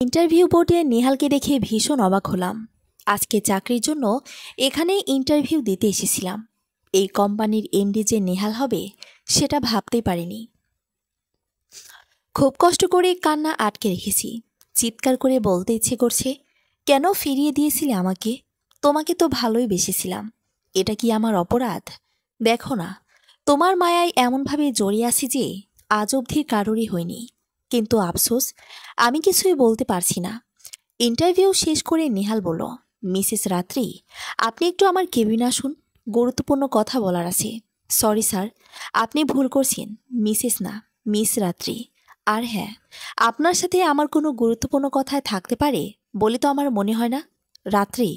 Interview বোর্ডে নেহালকে দেখে ভীষণ অবাক হলাম। আজকে চাকরির জন্য এখানে ইন্টারভিউ দিতে এসেছিলাম। এই কোম্পানির এমডি যে নেহাল হবে সেটা ভাবতেই পারিনি। খুব কষ্ট করে কান্না আটকে রেখেছি। চিৎকার করে বলতে ইচ্ছে করছে, কেন ফিরিয়ে দিয়েছিলে আমাকে? তোমাকে তো ভালোই বেসেছিলাম। এটা কি আমার অপরাধ? দেখো না, তোমার মায়ায় এমনভাবে জড়িয়ে আছি যে আজ অবধি কারোরই হয়নি। কিন্তু আফসোস, আমি কিছুই বলতে পারছি না। ইন্টারভিউ শেষ করে নেহাল বলল, মিসেস রাত্রি, আপনি একটু আমার কেবিনে আসুন, গুরুত্বপূর্ণ কথা বলার আছে। সরি স্যার, আপনি ভুল করছেন, মিসেস না, মিস রাত্রি। আর হ্যাঁ, আপনার সাথে আমার কোনো গুরুত্বপূর্ণ কথায় থাকতে পারে বলে তো আমার মনে হয় না। রাত্রি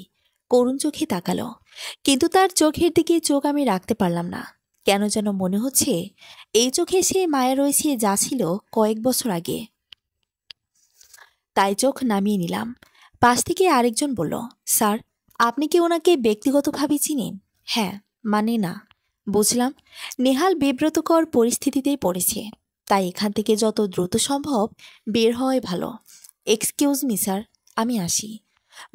করুণ চোখে তাকালো, কিন্তু তার চোখের দিকে চোখ আমি রাখতে পারলাম না। কেন যেন মনে হচ্ছে এই চোখে সে মায়া রয়েছে যা ছিল কয়েক বছর আগে। তাই চোখ নামিয়ে নিলাম। পাশ থেকে আরেকজন বলল, স্যার, আপনি কি ওনাকে ব্যক্তিগতভাবে চিনেন? হ্যাঁ, মানে না। বুঝলাম, নেহাল বিব্রতকর পরিস্থিতিতেই পড়েছে, তাই এখান থেকে যত দ্রুত সম্ভব বের হওয়াই ভালো। এক্সকিউজ মি স্যার, আমি আসি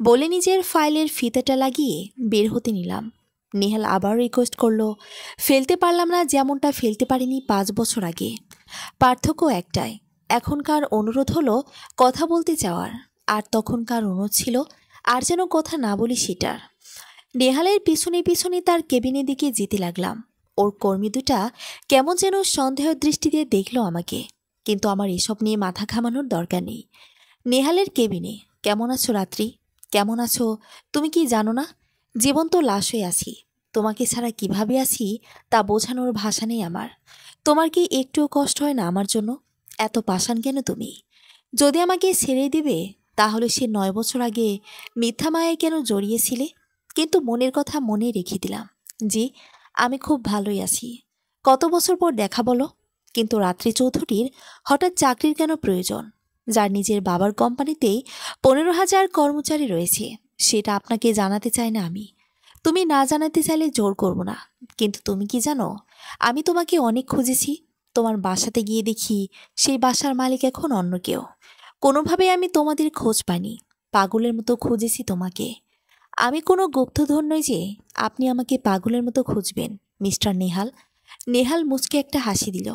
বলে নিজের ফাইলের ফিতাটা লাগিয়ে বের হতে নিলাম। নেহাল আবার রিকোয়েস্ট করলো, ফেলতে পারলাম না যেমনটা ফেলতে পারিনি 5 বছর আগে। পার্থক্য একটাই, এখনকার অনুরোধ হলো কথা বলতে চাওয়ার, আর তখনকার অনুরোধ ছিল আর যেন কথা না বলি সেটার। নেহালের পিছনে পিছনে তার কেবিনের দিকে যেতে লাগলাম। ওর কর্মী দুটা কেমন যেন সন্দেহ দৃষ্টিতে দেখলো আমাকে, কিন্তু আমার এসব নিয়ে মাথা ঘামানোর দরকার নেই। নেহালের কেবিনে, কেমন আছো রাত্রি? কেমন আছো? তুমি কি জানো না, জীবন্ত লাশ হয়ে আছি। তোমাকে ছাড়া কিভাবে আছি তা বোঝানোর ভাষা নেই আমার। তোমার কি একটুও কষ্ট হয় না আমার জন্য? এত পাষাণ কেন তুমি? যদি আমাকে ছেড়ে দিবে তাহলে সে 9 বছর আগে মিথ্যা মায়ায় কেন জড়িয়েছিলে? কিন্তু মনের কথা মনে রেখে দিলাম। জি, আমি খুব ভালোই আছি। কত বছর পর দেখা বলো? কিন্তু রাত্রি চৌধুরীর হঠাৎ চাকরির কেন প্রয়োজন? যার নিজের বাবার কোম্পানিতেই 15,000 কর্মচারী রয়েছে, সেটা আপনাকে জানাতে চাই না আমি। তুমি না জানাতে চাইলে জোর করব না, কিন্তু তুমি কি জানো, আমি তোমাকে অনেক খুঁজেছি। তোমার বাসাতে গিয়ে দেখি সেই বাসার মালিক এখন অন্য কেউ। কোনোভাবে আমি তোমাদের খোঁজ পাইনি, পাগলের মতো খুঁজেছি তোমাকে। আমি কোনো গুপ্তধন নই যে আপনি আমাকে পাগলের মতো খুঁজবেন, মিস্টার নেহাল। নেহাল মুচকে একটা হাসি দিল।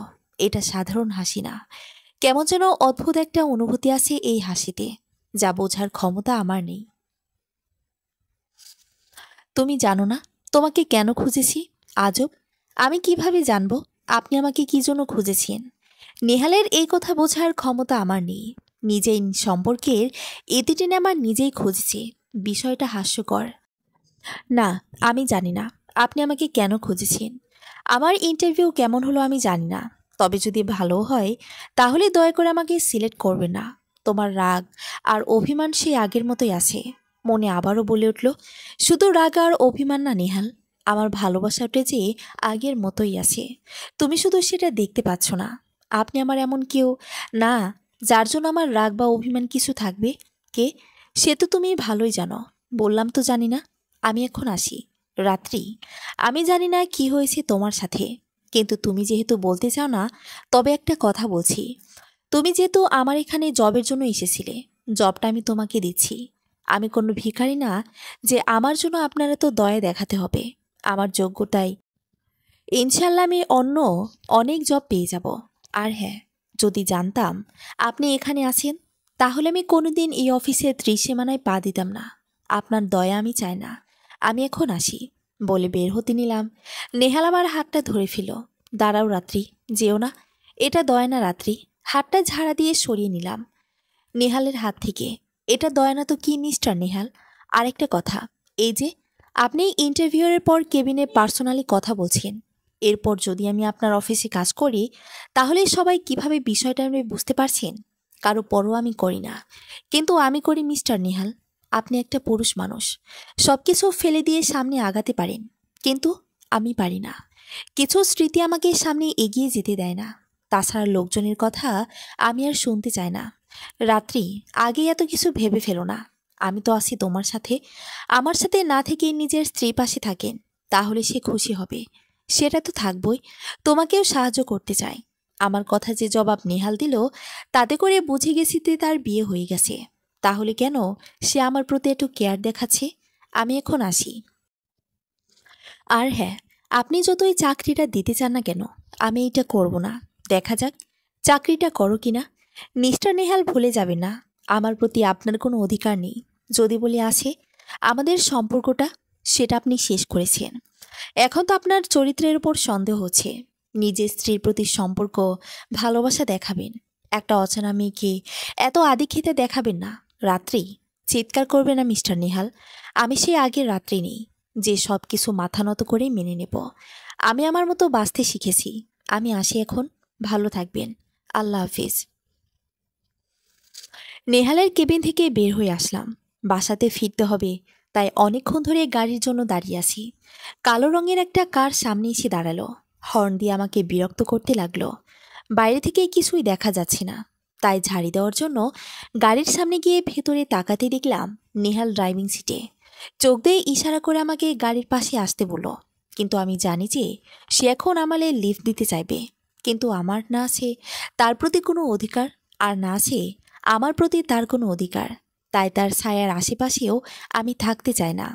এটা সাধারণ হাসি না, কেমন যেন অদ্ভুত একটা অনুভূতি আছে এই হাসিতে, যা বোঝার ক্ষমতা আমার নেই। তুমি জানো না তোমাকে কেন খুঁজেছি? আজব, আমি কিভাবে জানবো আপনি আমাকে কি জন্য খুঁজেছেন? নেহালের এই কথা বোঝার ক্ষমতা আমার নেই। নিজেই সম্পর্কের এদিকে আমার নিজেই খুঁজছে। বিষয়টা হাস্যকর। না, আমি জানি না আপনি আমাকে কেন খুঁজেছেন। আমার ইন্টারভিউ কেমন হলো আমি জানি না, তবে যদি ভালো হয় তাহলে দয়া করে আমাকে সিলেক্ট করবে না। তোমার রাগ আর অভিমান সেই আগের মতোই আছে। মনে আবারও বলে উঠল, শুধু রাগ আর অভিমান না নেহাল, আমার ভালোবাসাটা যে আগের মতোই আছে। তুমি শুধু সেটা দেখতে পাচ্ছ না। আপনি আমার এমন কেউ না যার জন্য আমার রাগ বা অভিমান কিছু থাকবে। কে, সে তো তুমি ভালোই জানো। বললাম তো জানি না। আমি এখন আসি রাত্রি। আমি জানি না কি হয়েছে তোমার সাথে, কিন্তু তুমি যেহেতু বলতে চাও না, তবে একটা কথা বলছি। তুমি যেহেতু আমার এখানে জবের জন্য এসেছিলে, জবটা আমি তোমাকে দিচ্ছি। আমি কোনো ভিখারি না যে আমার জন্য আপনারা তো দয়া দেখাতে হবে। আমার যোগ্যতায় ইনশাল্লাহ আমি অন্য অনেক জব পেয়ে যাব। আর হ্যাঁ, যদি জানতাম আপনি এখানে আছেন তাহলে আমি কোনোদিন এই অফিসের ত্রিসীমানায় পা দিতাম না। আপনার দয়া আমি চাই না। আমি এখন আসি বলে বের হতে নিলাম। নেহাল আমার হাতটা ধরে ফেল। দাঁড়াও রাত্রি, যেও না। এটা দয়া না রাত্রি। হাতটা ঝাড়া দিয়ে সরিয়ে নিলাম নেহালের হাত থেকে। এটা দয়া না তো কি মিস্টার নেহাল? আরেকটা কথা, এই যে আপনি ইন্টারভিউয়ের পর কেবিনে পার্সোনালি কথা বলছেন, এরপর যদি আমি আপনার অফিসে কাজ করি তাহলে সবাই কিভাবে বিষয়টা আমি বুঝতে পারছেন? কারো পরও আমি করি না, কিন্তু আমি করি মিস্টার নেহাল। আপনি একটা পুরুষ মানুষ, সব কিছু ফেলে দিয়ে সামনে আগাতে পারেন, কিন্তু আমি পারি না। কিছু স্মৃতি আমাকে সামনে এগিয়ে যেতে দেয় না। তাছাড়া লোকজনের কথা আমি আর শুনতে চাই না। রাত্রি, আগে এত কিছু ভেবে ফেলো না। আমি তো আছি তোমার সাথে। আমার সাথে না থেকে নিজের স্ত্রী পাশে থাকেন, তাহলে সে খুশি হবে। সেটা তো থাকবই, তোমাকেও সাহায্য করতে চাই। আমার কথা যে জবাব নেহাল দিল তাতে করে বুঝে গেছি যে তার বিয়ে হয়ে গেছে। তাহলে কেন সে আমার প্রতি একটু কেয়ার দেখাচ্ছে? আমি এখন আসি। আর হ্যাঁ, আপনি যতই চাকরিটা দিতে চান না কেন, আমি এটা করব না। দেখা যাক চাকরিটা করো কিনা। মিস্টার নেহাল ভুলে যাবেন না, আমার প্রতি আপনার কোনো অধিকার নেই। যদি বলি আছে, আমাদের সম্পর্কটা সেটা আপনি শেষ করেছেন। এখন তো আপনার চরিত্রের উপর সন্দেহ হচ্ছে। নিজের স্ত্রীর প্রতি সম্পর্ক, ভালোবাসা দেখাবেন, একটা অচেনা মেয়েকে এত আদিক্ষেতে দেখাবেন না। রাত্রি চিৎকার করবে না মিস্টার নেহাল। আমি সেই আগের রাত্রি নেই যে সব কিছু মাথা নত করে মেনে নেব। আমি আমার মতো বাঁচতে শিখেছি। আমি আসি এখন। ভালো থাকবেন। আল্লাহ হাফিজ। নেহালের কেবিন থেকে বের হয়ে আসলাম। বাসাতে ফিরতে হবে, তাই অনেকক্ষণ ধরে গাড়ির জন্য দাঁড়িয়ে আছি। কালো রঙের একটা কার সামনে এসে দাঁড়ালো। হর্ন দিয়ে আমাকে বিরক্ত করতে লাগলো। বাইরে থেকে কিছুই দেখা যাচ্ছে না, তাই ঝাড়ি দেওয়ার জন্য গাড়ির সামনে গিয়ে ভেতরে তাকাতে দেখলাম নেহাল ড্রাইভিং সিটে। চোখ দিয়ে ইশারা করে আমাকে গাড়ির পাশে আসতে বলল। কিন্তু আমি জানি যে সে এখন আমালে লিফট দিতে চাইবে। কিন্তু আমার না আছে তার প্রতি কোনো অধিকার, আর না আছে আমার প্রতি তার কোনো অধিকার। তাই তার ছায়ার আশেপাশেও আমি থাকতে চাই না।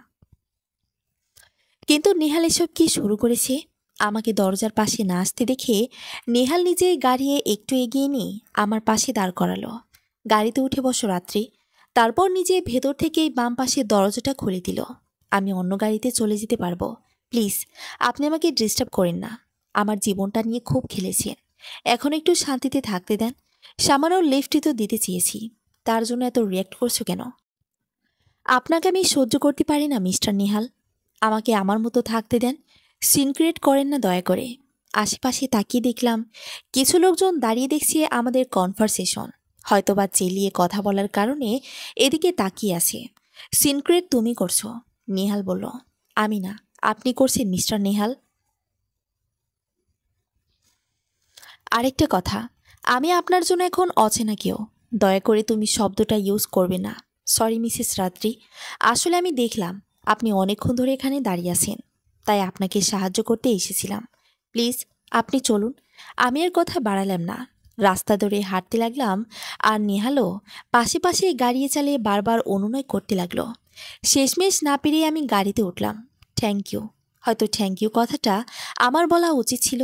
কিন্তু নেহাল এসব কি শুরু করেছে? আমাকে দরজার পাশে না আসতে দেখে নেহাল নিজে গাড়িয়ে একটু এগিয়ে নিয়ে আমার পাশে দাঁড় করালো। গাড়িতে উঠে বসো রাত্রি। তারপর নিজে ভেতর থেকেই বাম পাশে দরজাটা খুলে দিল। আমি অন্য গাড়িতে চলে যেতে পারবো। প্লিজ, আপনি আমাকে ডিস্টার্ব করেন না। আমার জীবনটা নিয়ে খুব খেলেছেন, এখন একটু শান্তিতে থাকতে দেন। সামান্য লিফটই তো দিতে চেয়েছি, তার জন্য এত রিয়্যাক্ট করছো কেন? আপনাকে আমি সহ্য করতে পারি না মিস্টার নেহাল। আমাকে আমার মতো থাকতে দেন। সিন ক্রিয়েট করেন না দয়া করে। আশেপাশে তাকিয়ে দেখলাম কিছু লোকজন দাঁড়িয়ে দেখছে আমাদের কনভারসেশন। হয়তোবা চেলিয়ে কথা বলার কারণে এদিকে তাকিয়ে আছে। সিন ক্রিয়েট তুমি করছো, নেহাল বলল। আমি না, আপনি করছেন মিস্টার নেহাল। আরেকটা কথা, আমি আপনার জন্য এখন অচেনা কেউ। দয়া করে তুমি শব্দটা ইউজ করবে না। সরি মিসেস রাত্রি, আসলে আমি দেখলাম আপনি অনেকক্ষণ ধরে এখানে দাঁড়িয়ে আছেন, তাই আপনাকে সাহায্য করতে এসেছিলাম। প্লিজ আপনি চলুন। আমি আর কথা বাড়ালাম না, রাস্তা ধরে হাঁটতে লাগলাম। আর নেহালও পাশে পাশে গাড়িয়ে চালিয়ে বারবার অনুনয় করতে লাগলো। শেষমেশ না পেরিয়ে আমি গাড়িতে উঠলাম। Thank you. হয়তো থ্যাংক ইউ কথাটা আমার বলা উচিত ছিল,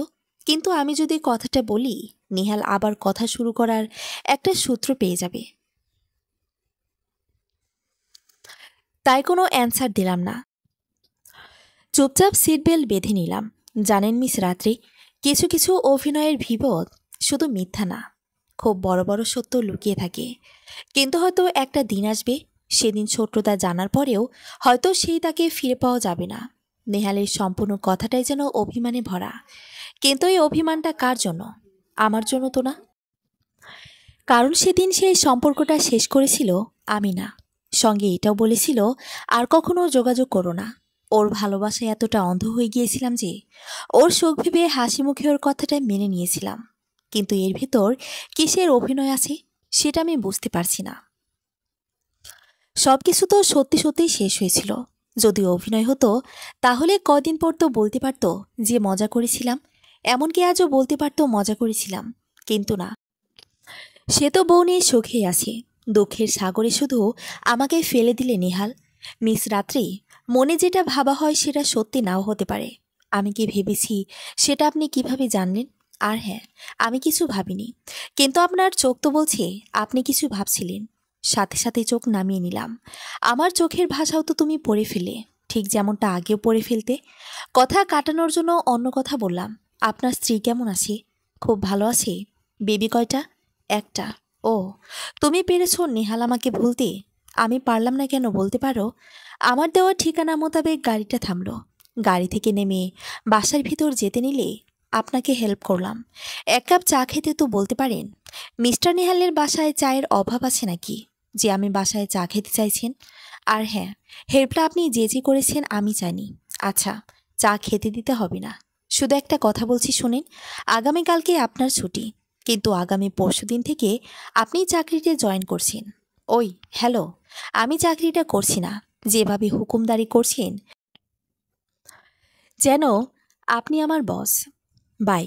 কিন্তু আমি যদি কথাটা বলি নেহাল আবার কথা শুরু করার একটা সূত্র পেয়ে যাবে। তাই কোনো অ্যান্সার দিলাম না। চুপচাপ সিট বেল্ট বেঁধে নিলাম। জানেন মিস রাত্রি, কিছু কিছু অভিনয়ের বিপদ শুধু মিথ্যা না, খুব বড় বড় সত্য লুকিয়ে থাকে। কিন্তু হয়তো একটা দিন আসবে, সেদিন সত্যতা জানার পরেও হয়তো সেই তাকে ফিরে পাওয়া যাবে না। নেহালের সম্পূর্ণ কথাটাই যেন অভিমানে ভরা। কিন্তু এই অভিমানটা কার জন্য? আমার জন্য তো না। কারণ সেদিন সেই সম্পর্কটা শেষ করেছিল আমি না। সঙ্গে এটাও বলেছিল আর কখনো যোগাযোগ করো না। ওর ভালোবাসায় এতটা অন্ধ হয়ে গিয়েছিলাম যে ওর সুখ ভেবে হাসি মুখে ওর কথাটা মেনে নিয়েছিলাম। কিন্তু এর ভেতর কিসের অভিনয় আছে সেটা আমি বুঝতে পারছি না। সবকিছু তো সত্যি সত্যিই শেষ হয়েছিল। যদি অভিনয় হতো তাহলে কদিন পর তো বলতে পারতো যে মজা করেছিলাম। এমনকি আজও বলতে পারতো মজা করেছিলাম। কিন্তু না, সে তো বউ নিয়ে সুখেই আছে। দুঃখের সাগরে শুধু আমাকে ফেলে দিলে নেহাল। মিস রাত্রি, মনে যেটা ভাবা হয় সেটা সত্যি নাও হতে পারে। আমি কি ভেবেছি সেটা আপনি কিভাবে জানলেন? আর হ্যাঁ, আমি কিছু ভাবিনি, কিন্তু আপনার চোখ তো বলছে আপনি কিছু ভাবছিলেন। সাথে সাথে চোখ নামিয়ে নিলাম। আমার চোখের ভাষাও তো তুমি পড়ে ফেলে, ঠিক যেমনটা আগেও পড়ে ফেলতে। কথা কাটানোর জন্য অন্য কথা বললাম। আপনার স্ত্রী কেমন আছে? খুব ভালো আছে। বেবি কয়টা? একটা। ও, তুমি পেরেছো নেহাল আমাকে ভুলতে। আমি পারলাম না কেন বলতে পারো? আমার দেওয়া ঠিকানা মোতাবেক গাড়িটা থামলো। গাড়ি থেকে নেমে বাসার ভিতর যেতে নিলে আপনাকে হেল্প করলাম। এক কাপ চা খেতে তো বলতে পারেন। মিস্টার নেহালের বাসায় চায়ের অভাব আছে নাকি যে আমি বাসায় চা খেতে চাইছেন? আর হ্যাঁ, হেল্পটা আপনি যে যে করেছেন আমি জানি। আচ্ছা, চা খেতে দিতে হবে না। শুধু একটা কথা বলছি শুনেন। আগামীকালকে আপনার ছুটি, কিন্তু আগামী পরশুদিন থেকে আপনি চাকরিতে জয়েন করছেন। ওই হ্যালো, আমি চাকরিটা করছি না। যেভাবে হুকুমদারি করছেন যেন আপনি আমার বস। বাই।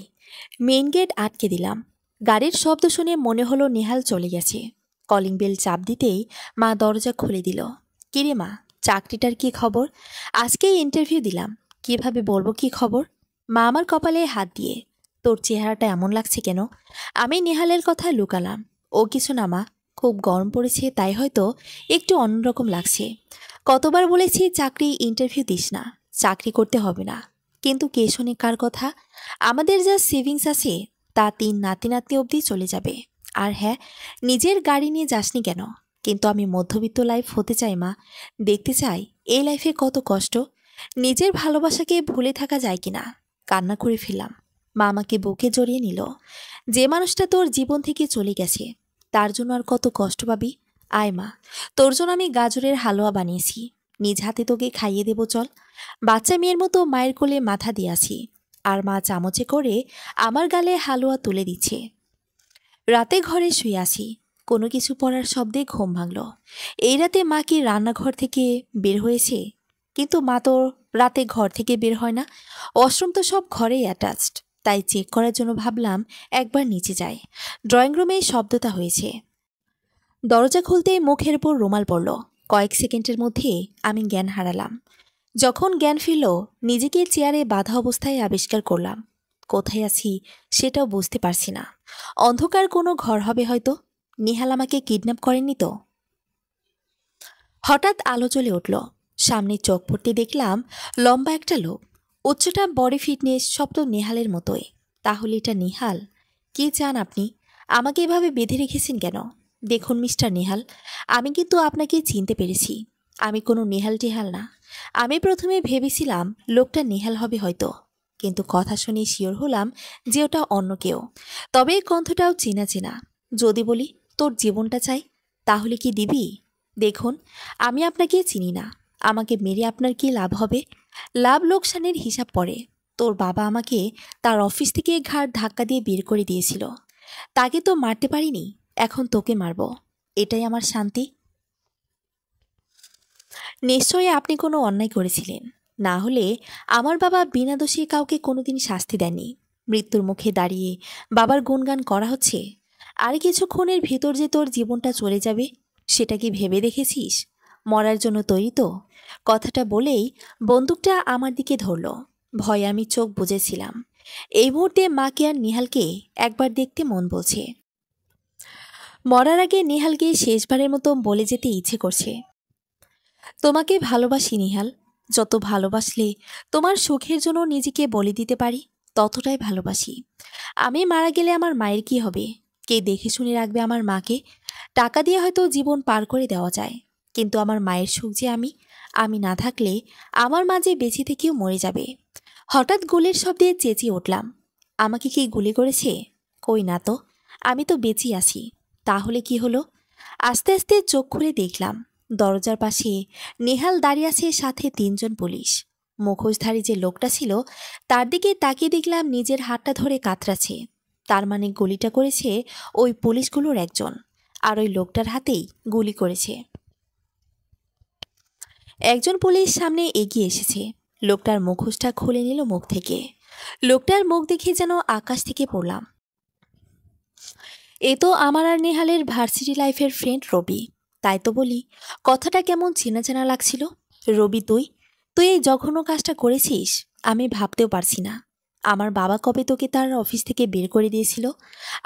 মেইন গেট আটকে দিলাম। গাড়ির শব্দ শুনে মনে হলো নেহাল চলে গেছে। কলিং বেল চাপ দিতেই মা দরজা খুলে দিল। কিরে মা, চাকরিটার কি খবর? আজকেই ইন্টারভিউ দিলাম, কিভাবে বলবো কি খবর? মা আমার কপালে হাত দিয়ে, তোর চেহারাটা এমন লাগছে কেন? আমি নেহালের কথা লুকালাম। ও কিছু না মা, খুব গরম পড়েছে তাই হয়তো একটু অন্যরকম লাগছে। কতবার বলেছি চাকরি ইন্টারভিউ দিস না, চাকরি করতে হবে না, কিন্তু কে শোনে কার কথা? আমাদের যা সেভিংস আছে তা 3 নাতি নাতনি অবধি চলে যাবে। আর হ্যাঁ, নিজের গাড়ি নিয়ে যাসনি কেন? কিন্তু আমি মধ্যবিত্ত লাইফ হতে চাই মা, দেখতে চাই এই লাইফে কত কষ্ট। নিজের ভালোবাসাকে ভুলে থাকা যায় কিনা। কান্না করে ফেললাম। মা আমাকে বুকে জড়িয়ে নিল। যে মানুষটা তোর জীবন থেকে চলে গেছে তার জন্য আর কত কষ্ট পাবি? আয় মা, তোর জন্য আমি গাজরের হালুয়া বানিয়েছি, নিজ হাতে তোকে খাইয়ে দেব চল। বাচ্চা মেয়ের মতো মায়ের কোলে মাথা দিয়েছি, আর মা চামচে করে আমার গালে হালুয়া তুলে দিচ্ছে। রাতে ঘরে শুয়ে আসি, কোনো কিছু পড়ার শব্দে ঘুম ভাঙল। এই রাতে মা কি রান্নাঘর থেকে বের হয়েছে? কিন্তু মা তো রাতে ঘর থেকে বের হয় না, ওয়াশরুম তো সব ঘরেই অ্যাটাচড। তাই চেক করার জন্য ভাবলাম একবার নিচে যাই। ড্রয়িং রুমে শব্দটা হয়েছে। দরজা খুলতেই মুখের উপর রুমাল পড়ল। কয়েক সেকেন্ডের মধ্যে আমি জ্ঞান হারালাম। যখন জ্ঞান ফিরল, নিজেকে চেয়ারে বাঁধা অবস্থায় আবিষ্কার করলাম। কোথায় আছি সেটাও বুঝতে পারছি না। অন্ধকার কোনো ঘর হবে হয়তো। নেহাল আমাকে কিডন্যাপ করেননি তো? হঠাৎ আলো জ্বলে উঠল। সামনে চোখ পড়তে দেখলাম লম্বা একটা লোক। উচ্চতা, বডি ফিটনেস সব তো নেহালের মতোই। তাহলে এটা নেহাল? কি চান আপনি? আমাকে এভাবে বেঁধে রেখেছেন কেন? দেখুন মিস্টার নেহাল, আমি কিন্তু আপনাকে চিনতে পেরেছি। আমি কোনো নেহাল টেহাল না। আমি প্রথমে ভেবেছিলাম লোকটা নেহাল হবে হয়তো, কিন্তু কথা শুনে শিওর হলাম যে ওটা অন্য কেউ। তবে কণ্ঠটাও চেনা চেনা। যদি বলি তোর জীবনটা চাই, তাহলে কি দিবি? দেখুন, আমি আপনাকে চিনি না। আমাকে মেরে আপনার কি লাভ হবে? লাভ লোকসানের হিসাব পড়ে। তোর বাবা আমাকে তার অফিস থেকে ঘাড় ধাক্কা দিয়ে বের করে দিয়েছিল। তাকে তো মারতে পারিনি, এখন তোকে মারব। এটাই আমার শান্তি। নিশ্চয়ই আপনি কোনো অন্যায় করেছিলেন, না হলে আমার বাবা বিনা দোষে কাউকে কোনোদিন শাস্তি দেননি। মৃত্যুর মুখে দাঁড়িয়ে বাবার গুণগান করা হচ্ছে। আর কিছুক্ষণের ভিতর যে তোর জীবনটা চলে যাবে, সেটা কি ভেবে দেখেছিস? মরার জন্য তৈরি তো? কথাটা বলেই বন্দুকটা আমার দিকে ধরল। ভয়ে আমি চোখ বুজেছিলাম। এই মুহূর্তে মাকে আর নিহালকে একবার দেখতে মন বলছে। মরার আগে নিহালকে শেষবারের মতো বলে যেতে ইচ্ছে করছে, তোমাকে ভালোবাসি নিহাল। যত ভালোবাসলে তোমার সুখের জন্য নিজেকে বলে দিতে পারি, ততটাই ভালোবাসি। আমি মারা গেলে আমার মায়ের কি হবে? কে দেখে শুনে রাখবে আমার মাকে? টাকা দিয়ে হয়তো জীবন পার করে দেওয়া যায়, কিন্তু আমার মায়ের সুখ যে আমি, আমি না থাকলে আমার মা যে বেঁচে থেকেও মরে যাবে। হঠাৎ গুলির শব্দে চেঁচিয়ে উঠলাম। আমাকে কি গুলি করেছে? কই না তো, আমি তো বেঁচে আছি। তাহলে কি হলো? আস্তে আস্তে চোখ খুলে দেখলাম দরজার পাশে নেহাল দাঁড়িয়ে আছে, সাথে 3 জন পুলিশ। মুখোশধারী যে লোকটা ছিল তার দিকে তাকিয়ে দেখলাম নিজের হাতটা ধরে কাতরাচ্ছে। তার মানে গুলিটা করেছে ওই পুলিশগুলোর একজন, আর ওই লোকটার হাতেই গুলি করেছে। একজন পুলিশ সামনে এগিয়ে এসেছে। লোকটার মুখোশটা খুলে নিল মুখ থেকে। লোকটার মুখ দেখে যেন আকাশ থেকে পড়লাম। এ তো আমার আর নেহালের ভার্সিটি লাইফের ফ্রেন্ড রবি। তাই তো বলি, কথাটা কেমন চেনা চেনা লাগছিল। রবি, তুই তুই এই জঘন্য কাজটা করেছিস? আমি ভাবতেও পারছি না। আমার বাবা কবে তোকে তার অফিস থেকে বের করে দিয়েছিল?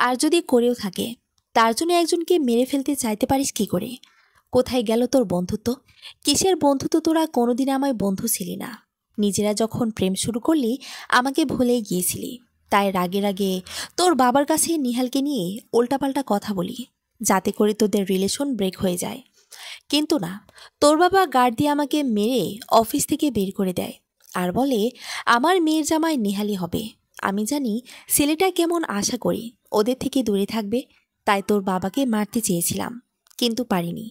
আর যদি করেও থাকে, তার জন্য একজনকে মেরে ফেলতে চাইতে পারিস কি করে? কোথায় গেল তোর বন্ধুত্ব? কিসের বন্ধুত্ব? তোরা কোনোদিন আমায় বন্ধু ছিলি না। নিজেরা যখন প্রেম শুরু করলি আমাকে ভুলেই গিয়েছিলি। তাই রাগে রাগে তোর বাবার কাছে নিহালকে নিয়ে উল্টাপাল্টা কথা বলি, যাতে করে তোদের রিলেশন ব্রেক হয়ে যায়। কিন্তু না, তোর বাবা গার্ড দিয়ে আমাকে মেরে অফিস থেকে বের করে দেয়, আর বলে আমার মেয়ের জামাই নেহালি হবে। আমি জানি ছেলেটা কেমন, আশা করি ওদের থেকে দূরে থাকবে। তাই তোর বাবাকে মারতে চেয়েছিলাম, কিন্তু পারিনি।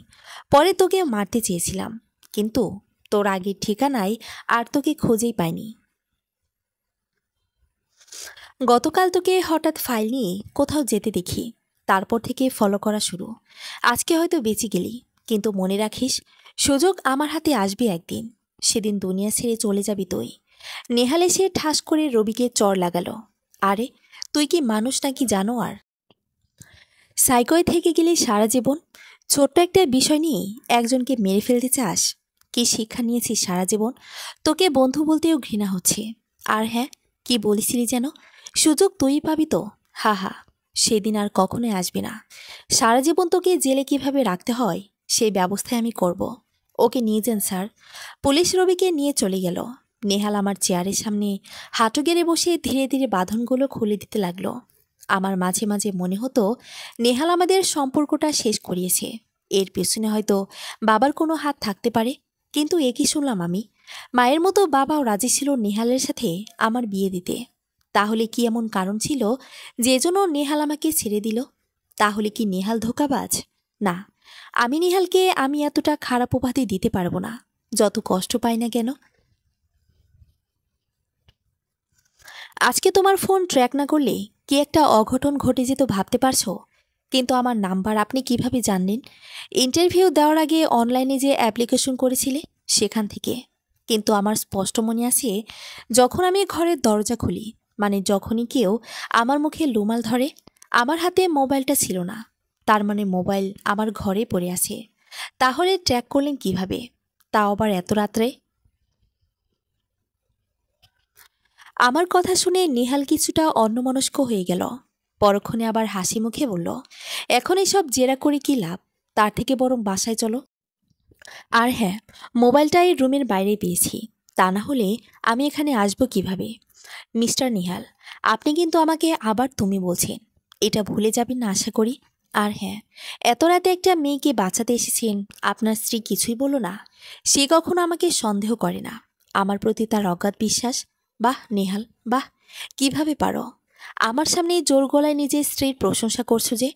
পরে তোকে মারতে চেয়েছিলাম, কিন্তু তোর আগের ঠিকানায় আর তোকে খুঁজেই পাইনি। গতকাল তোকে হঠাৎ ফাইল নিয়ে কোথাও যেতে দেখি, তারপর থেকে ফলো করা শুরু। আজকে হয়তো বেঁচে গেলি, কিন্তু মনে রাখিস সুযোগ আমার হাতে আসবে একদিন। সেদিন দুনিয়া ছেড়ে চলে যাবি তুই। নেহাল এসে ঠাস করে রবিকে চড় লাগালো। আরে তুই কি মানুষ নাকি জানোয়ার? সাইকোয় থেকে গেলে সারা জীবন? ছোট্ট একটা বিষয় নিয়ে একজনকে মেরে ফেলতে চাস? কি শিক্ষা নিয়েছিস সারা জীবন? তোকে বন্ধু বলতেও ঘৃণা হচ্ছে। আর হ্যাঁ, কি বলেছিলি যেন? সুযোগ তুই পাবি তো? হা হা, সেদিন আর কখনোই আসবে না। সারা জীবন তোকে জেলে কিভাবে রাখতে হয় সেই ব্যবস্থায় আমি করব। ওকে নিয়ে যান স্যার। পুলিশ রবিকে নিয়ে চলে গেল। নেহাল আমার চেয়ারের সামনে হাঁটু গেড়ে বসে ধীরে ধীরে বাঁধনগুলো খুলে দিতে লাগলো। আমার মাঝে মাঝে মনে হতো নেহাল আমাদের সম্পর্কটা শেষ করিয়েছে। এর পেছনে হয়তো বাবার কোনো হাত থাকতে পারে। কিন্তু এ কি শুনলাম আমি? মায়ের মতো বাবাও রাজি ছিল নেহালের সাথে আমার বিয়ে দিতে। তাহলে কি এমন কারণ ছিল যে জন্য নেহাল আমাকে ছেড়ে দিল? তাহলে কি নেহাল ধোঁকাবাজ? না, আমি নেহালকে আমি এতটা খারাপ উপাধি দিতে পারবো না, যত কষ্ট পাই না কেন। আজকে তোমার ফোন ট্র্যাক না করলে কি একটা অঘটন ঘটে যেত ভাবতে পারছো? কিন্তু আমার নাম্বার আপনি কিভাবে জানলেন? ইন্টারভিউ দেওয়ার আগে অনলাইনে যে অ্যাপ্লিকেশন করেছিলে সেখান থেকে। কিন্তু আমার স্পষ্ট মনে আছে, যখন আমি ঘরের দরজা খুলি, মানে যখনই কেউ আমার মুখে রুমাল ধরে, আমার হাতে মোবাইলটা ছিল না। তার মানে মোবাইল আমার ঘরে পড়ে আছে। তাহলে ট্র্যাক করলেন কিভাবে, তাও আবার এত রাত্রে? আমার কথা শুনে নেহাল কিছুটা অন্যমনস্ক হয়ে গেল। পরক্ষণে আবার হাসি মুখে বলল, এখন এসব জেরা করে কি লাভ? তার থেকে বরং বাসায় চলো। আর হ্যাঁ, মোবাইলটা এই রুমের বাইরে পেয়েছি। তা না হলে আমি এখানে আসবো কিভাবে? মিস্টার নিহাল, আপনি কিন্তু আমাকে আবার তুমি বলছেন। এটা ভুলে যাবেন না আশা করি। আর হ্যাঁ, এত রাতে একটা মেয়েকে বাঁচাতে এসেছেন, আপনার স্ত্রী কিছুই বলল না? সে কখনো আমাকে সন্দেহ করে না। আমার প্রতি তার অগাধ বিশ্বাস। বাহ নেহাল, বাহ! কিভাবে পারো? আমার সামনে জোর গলায় নিজের স্ত্রীর প্রশংসা করছো যে?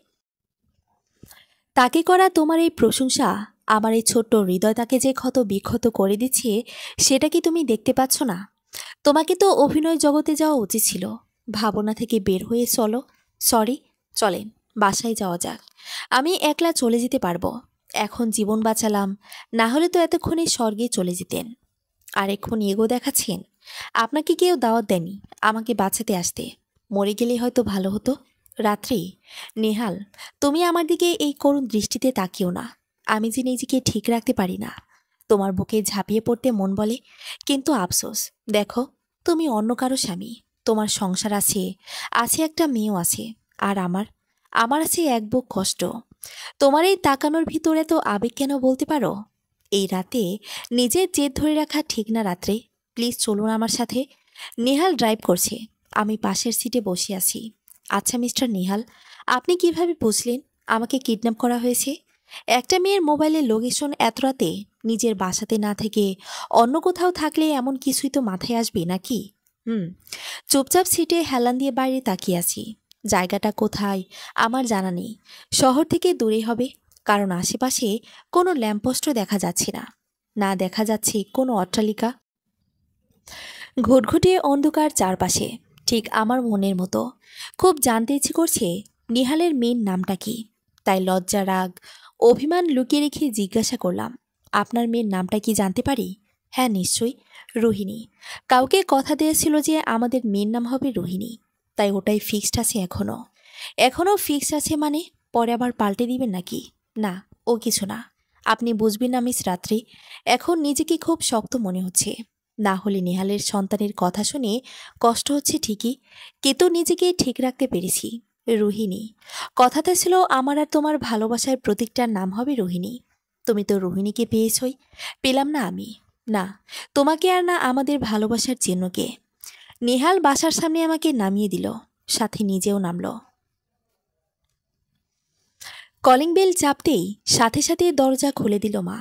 তাকে করা তোমার এই প্রশংসা আমার এই ছোট্ট হৃদয়টাকে যে ক্ষত বিক্ষত করে দিচ্ছে, সেটা কি তুমি দেখতে পাচ্ছ না? তোমাকে তো অভিনয় জগতে যাওয়া উচিত ছিল। ভাবনা থেকে বের হয়ে চলো। সরি, চলেন বাসায় যাওয়া যাক। আমি একলা চলে যেতে পারবো। এখন জীবন বাঁচালাম, না হলে তো এতক্ষণে স্বর্গে চলে যেতেন। আর এখন এগো দেখাচ্ছেন? আপনাকে কেউ দাওয়াত দেয়নি আমাকে বাঁচাতে আসতে। মরে গেলে হয়তো ভালো হতো। রাত্রি, নেহাল, তুমি আমার দিকে এই করুণ দৃষ্টিতে তাকিও না। আমি যে নিজেকে ঠিক রাখতে পারি না। তোমার বুকে ঝাঁপিয়ে পড়তে মন বলে, কিন্তু আফসোস, দেখো, তুমি অন্য কারো স্বামী। তোমার সংসার আছে, আছে একটা মেয়েও আছে। আর আমার আমার আছে এক বুক কষ্ট। তোমার এই তাকানোর ভিতরে তো আবেগ কেন বলতে পারো? এই রাতে নিজের জেদ ধরে রাখা ঠিক না। রাত্রে, প্লিজ চলুন আমার সাথে। নেহাল ড্রাইভ করছে, আমি পাশের সিটে বসে আছি। আচ্ছা মিস্টার নেহাল, আপনি কিভাবে বুঝলেন আমাকে কিডন্যাপ করা হয়েছে? একটা মেয়ের মোবাইলের লোকেশন এত রাতে নিজের বাসাতে না থেকে অন্য কোথাও থাকলে এমন কিছুই তো মাথায় আসবে নাকি? হুম। চুপচাপ সিটে হেলান দিয়ে বাইরে তাকিয়ে আছি। জায়গাটা কোথায় আমার জানা নেই। শহর থেকে দূরে হবে, কারণ আশেপাশে কোনো ল্যাম্পপোস্টও দেখা যাচ্ছে না। না দেখা যাচ্ছে কোনো অট্টালিকা। ঘুটঘুটে অন্ধকার চারপাশে, ঠিক আমার মনের মতো। খুব জানতে ইচ্ছে করছে নিহালের মেয়ের নামটা কি। তাই লজ্জা, রাগ, অভিমান লুকিয়ে রেখে জিজ্ঞাসা করলাম, আপনার মেয়ের নামটা কি জানতে পারি? হ্যাঁ নিশ্চয়ই, রোহিণী। কাউকে কথা দিয়েছিল যে আমাদের মেয়ের নাম হবে রোহিণী। তাই ওটাই ফিক্সড আছে এখনও। এখনও ফিক্সড আছে মানে পরে আবার পাল্টে দিবেন নাকি? না, ও কিছু না। আপনি বুঝবেন না মিস রাত্রি। এখন নিজেকে খুব শক্ত মনে হচ্ছে। না হলে নেহালের সন্তানের কথা শুনে কষ্ট হচ্ছে ঠিকই, কিন্তু নিজেকে ঠিক রাখতে পেরেছি। রোহিণী, কথাটা ছিল আমার আর তোমার ভালোবাসার প্রতীকটার নাম হবে রোহিণী। তুমি তো রোহিণীকে পেয়েছই, পেলাম না আমি? না, তোমাকে আর না আমাদের ভালোবাসার চিহ্নকে। নেহাল বাসার সামনে আমাকে নামিয়ে দিল, সাথে নিজেও নামল। কলিং বেল চাপতেই সাথে সাথে দরজা খুলে দিল মা।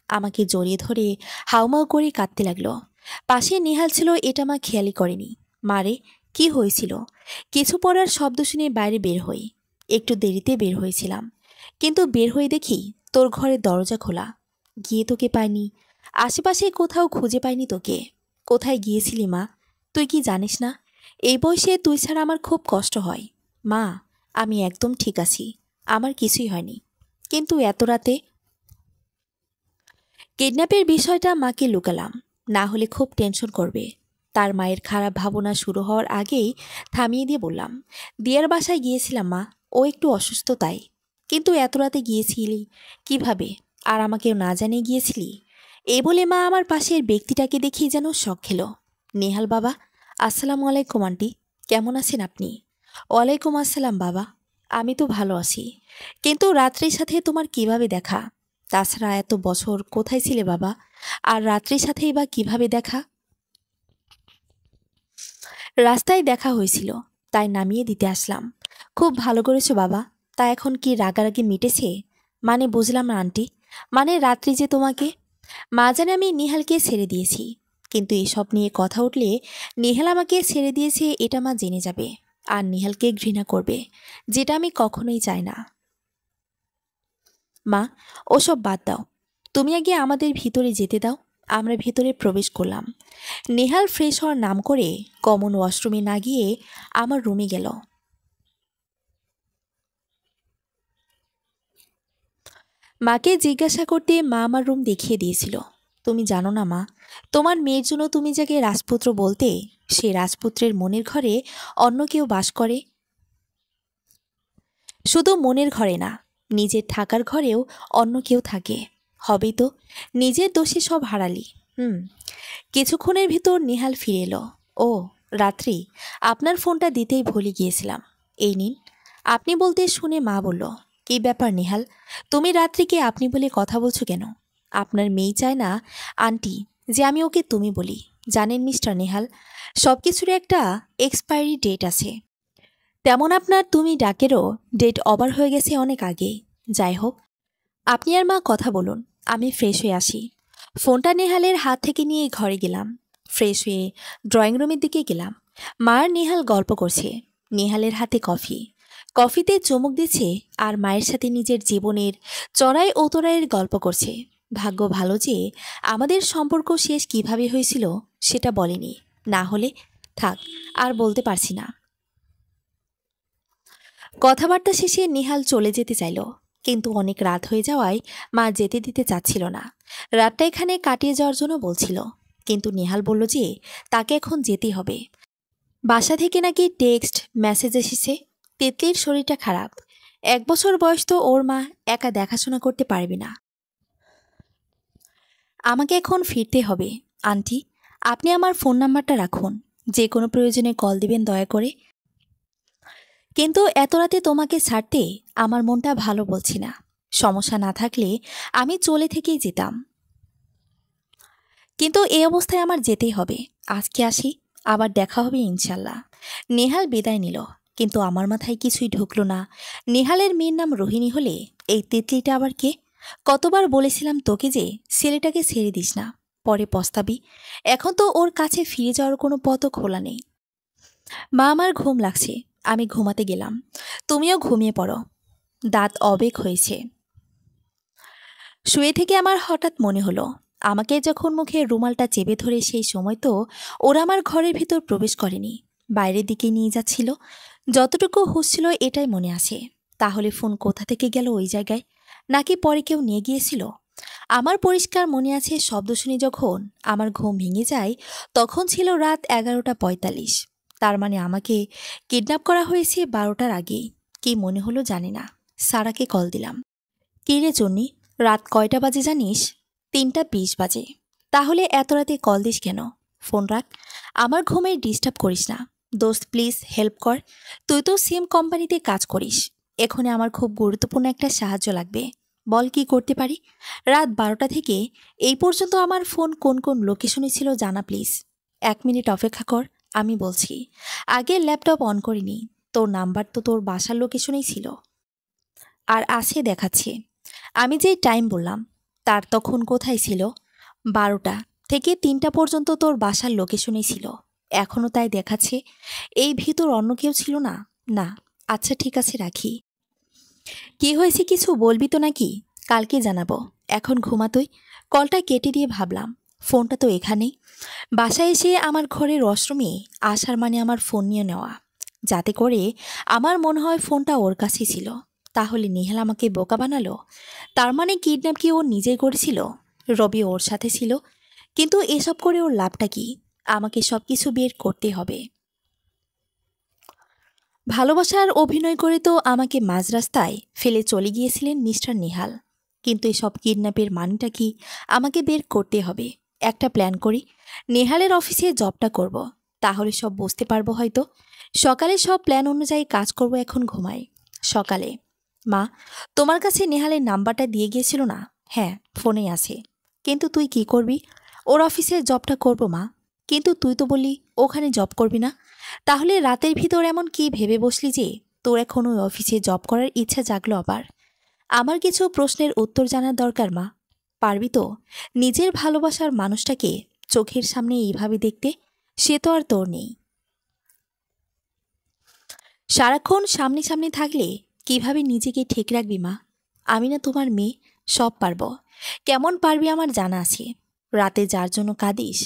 আমাকে জড়িয়ে ধরে হাউমাউ করে কাঁদতে লাগলো। পাশে নেহাল ছিল, এটা মা খেয়ালই করেনি। মারে, কি হয়েছিল? কিছু পড়ার শব্দ শুনে বাইরে বের হই। একটু দেরিতে বের হয়েছিলাম, কিন্তু বের হয়ে দেখি তোর ঘরের দরজা খোলা। গিয়ে তোকে পাইনি, আশেপাশে কোথাও খুঁজে পাইনি তোকে। কোথায় গিয়েছিলি মা? তুই কি জানিস না এই বয়সে তুই ছাড়া আমার খুব কষ্ট হয়? মা, আমি একদম ঠিক আছি, আমার কিছুই হয়নি। কিন্তু এত রাতে? কিডন্যাপের বিষয়টা মাকে লুকালাম, না হলে খুব টেনশন করবে। তার মায়ের খারাপ ভাবনা শুরু হওয়ার আগেই থামিয়ে দিয়ে বললাম, দিয়ার বাসায় গিয়েছিলাম মা, ও একটু অসুস্থ তাই। কিন্তু এত রাতে গিয়েছিলি কিভাবে, আর আমাকেও না জানিয়ে গিয়েছিলি? এই বলে মা আমার পাশের ব্যক্তিটাকে দেখেই যেন শখ খেলো। নেহাল বাবা, আসসালামু আলাইকুম আন্টি, কেমন আছেন আপনি? ওয়ালাইকুম আসসালাম বাবা, আমি তো ভালো আছি, কিন্তু রাত্রির সাথে তোমার কিভাবে দেখা? তাছাড়া এত বছর কোথায় ছিলে বাবা, আর রাত্রির সাথেই বা কিভাবে দেখা? রাস্তায় দেখা হয়েছিল, তাই নামিয়ে দিতে আসলাম। খুব ভালো করেছো বাবা। তা এখন কি রাগারাগি মিটেছে? মানে বুঝলাম না আন্টি। মানে রাত্রি যে তোমাকে, মা জানে আমি নিহালকে ছেড়ে দিয়েছি, কিন্তু এসব নিয়ে কথা উঠলে নিহাল আমাকে ছেড়ে দিয়েছে এটা মা জেনে যাবে, আর নিহালকে ঘৃণা করবে, যেটা আমি কখনোই চাই না। মা, ওসব বাদ দাও, তুমি আগে আমাদের ভিতরে যেতে দাও। আমরা ভেতরে প্রবেশ করলাম। নেহাল ফ্রেশ হওয়ার নাম করে কমন ওয়াশরুমে না গিয়ে আমার রুমে গেল। মাকে জিজ্ঞাসা করতে মা আমার রুম দেখিয়ে দিয়েছিল। তুমি জানো না মা, তোমার মেয়ের জন্য তুমি যাকে রাজপুত্র বলতে, সে রাজপুত্রের মনের ঘরে অন্য কেউ বাস করে। শুধু মনের ঘরে না, নিজের থাকার ঘরেও অন্য কেউ থাকে। হবেই তো, নিজের দোষে সব হারালি। হুম। কিছুক্ষণের ভিতর নেহাল ফিরে এলো। ও রাত্রি, আপনার ফোনটা দিতেই ভুলে গিয়েছিলাম, এই নিন। আপনি বলতে শুনে মা বলল, কী ব্যাপার নেহাল, তুমি রাত্রিকে আপনি বলে কথা বলছো কেন? আপনার মেয়ে চায় না আন্টি যে আমি ওকে তুমি বলি। জানেন মিস্টার নেহাল, সব কিছুর একটা এক্সপায়ারি ডেট আছে। তেমন আপনার তুমি ডাকেরও ডেট ওভার হয়ে গেছে অনেক আগে। যাই হোক, আপনি আর মা কথা বলুন, আমি ফ্রেশ হয়ে আসি। ফোনটা নেহালের হাত থেকে নিয়ে ঘরে গেলাম। ফ্রেশ হয়ে ড্রয়িং রুমের দিকে গেলাম। মা আর নেহাল গল্প করছে। নেহালের হাতে কফি, কফিতে চুমুক দিচ্ছে, আর মায়ের সাথে নিজের জীবনের চড়াই উতরাইয়ের গল্প করছে। ভাগ্য ভালো যে আমাদের সম্পর্ক শেষ কিভাবে হয়েছিল সেটা বলেনি, না হলে থাক, আর বলতে পারছি না। কথাবার্তা শেষে নেহাল চলে যেতে চাইল, কিন্তু অনেক রাত হয়ে যাওয়ায় মা যেতে দিতে চাচ্ছিল না। রাতটা এখানে কাটিয়ে যাওয়ার জন্য বলছিল, কিন্তু নেহাল বলল যে তাকে এখন যেতে হবে। বাসা থেকে নাকি টেক্সট মেসেজ এসেছে, তিতলির শরীরটা খারাপ। 1 বছর বয়স তো ওর মা একা দেখাশোনা করতে পারবে না। আমাকে এখন ফিরতে হবে। আন্টি, আপনি আমার ফোন নাম্বারটা রাখুন, যে কোনো প্রয়োজনে কল দিবেন দয়া করে। কিন্তু এত রাতে তোমাকে ছাড়তে আমার মনটা ভালো বলছি না। সমস্যা না থাকলে আমি চলে থেকেই যেতাম, কিন্তু এই অবস্থায় আমার যেতেই হবে। আজকে আসি, আবার দেখা হবে ইনশাল্লাহ। নেহাল বিদায় নিল, কিন্তু আমার মাথায় কিছুই ঢুকলো না। নেহালের মেয়ের নাম রোহিণী হলে এই তিতলিটা আবার কে? কতবার বলেছিলাম তোকে যে ছেলেটাকে ছেড়ে দিস না, পরে পস্তাবি। এখন তো ওর কাছে ফিরে যাওয়ার কোনো পথও খোলা নেই। মা, আমার ঘুম লাগছে, আমি ঘুমাতে গেলাম। তুমিও ঘুমিয়ে পড়ো। দাঁত অবেক হয়েছে। শুয়ে থেকে আমার হঠাৎ মনে হলো, আমাকে যখন মুখে রুমালটা চেপে ধরে সেই সময় তো ওরা আমার ঘরের ভিতর প্রবেশ করেনি, বাইরের দিকে নিয়ে যাচ্ছিল। যতটুকু হুঁশ ছিল এটাই মনে আছে। তাহলে ফোন কোথা থেকে গেল ওই জায়গায়? নাকি পরে কেউ নিয়ে গিয়েছিল? আমার পরিষ্কার মনে আছে, শব্দ শুনে যখন আমার ঘুম ভেঙে যায় তখন ছিল রাত 11:45। তার মানে আমাকে কিডন্যাপ করা হয়েছে 12টার আগেই। কি মনে হলো জানি না। সারাকে কল দিলাম। কী রে চন্নি, রাত কয়টা বাজে জানিস? 3:20 বাজে। তাহলে এত রাতে কল দিস কেন? ফোন রাখ, আমার ঘুমে ডিস্টার্ব করিস না। দোস্ত প্লিজ হেল্প কর, তুই তো সেম কোম্পানিতে কাজ করিস। এখানে আমার খুব গুরুত্বপূর্ণ একটা সাহায্য লাগবে। বল কি করতে পারি? রাত 12টা থেকে এই পর্যন্ত আমার ফোন কোন কোন লোকেশনে ছিল জানা প্লিজ। 1 মিনিট অপেক্ষা কর, আমি বলছি। আগে ল্যাপটপ অন করিনি, তোর নাম্বার তো তোর বাসার লোকেশনেই ছিল, আর আছে দেখাচ্ছে। আমি যেই টাইম বললাম তার তখন কোথায় ছিল? 12টা থেকে 3টা পর্যন্ত তোর বাসার লোকেশনেই ছিল, এখনও তাই দেখাচ্ছে। এই ভিতর অন্য কেউ ছিল না? না। আচ্ছা ঠিক আছে, রাখি। কি হয়েছে কিছু বলবি তো নাকি? কালকে জানাবো, এখন ঘুমা তুই। কলটা কেটে দিয়ে ভাবলাম, ফোনটা তো এখানেই। বাসায় এসে আমার ঘরের ওয়াশরুমে আসার মানে আমার ফোন নিয়ে নেওয়া, যাতে করে আমার মনে হয় ফোনটা ওর কাছেই ছিল। তাহলে নেহাল আমাকে বোকা বানালো। তার মানে কিডন্যাপ কি ও নিজেই করেছিল? রবি ওর সাথে ছিল, কিন্তু এসব করে ওর লাভটা কি? আমাকে সব কিছু বের করতে হবে। ভালোবাসার অভিনয় করে তো আমাকে মাঝ রাস্তায় ফেলে চলে গিয়েছিলেন মিস্টার নেহাল। কিন্তু এসব কিডন্যাপের মানেটা কি আমাকে বের করতে হবে। একটা প্ল্যান করি, নেহালের অফিসে জবটা করব, তাহলে সব বুঝতে পারবো হয়তো। সকালে সব প্ল্যান অনুযায়ী কাজ করব, এখন ঘুমাই। সকালে, মা, তোমার কাছে নেহালের নাম্বারটা দিয়ে গিয়েছিল না? হ্যাঁ, ফোনে আছে। কিন্তু তুই কি করবি? ওর অফিসের জবটা করব মা। কিন্তু তুই তো বললি ওখানে জব করবি না। তাহলে রাতের ভিতর এমন কি ভেবে বসলি যে তোর এখন ওই অফিসে জব করার ইচ্ছা জাগলো আবার? আমার কিছু প্রশ্নের উত্তর জানার দরকার মা। পারবি তো নিজের ভালোবাসার মানুষটাকে চোখের সামনে এইভাবে দেখতে? সে তো আর তোর নেই। সারাক্ষণ সামনে সামনে থাকলে কিভাবে নিজেকে ঠিক রাখবি মা? আমি না তোমার মেয়ে, সব পারবো। কেমন পারবি আমার জানা আছে। রাতে যার জন্য কাঁদিস,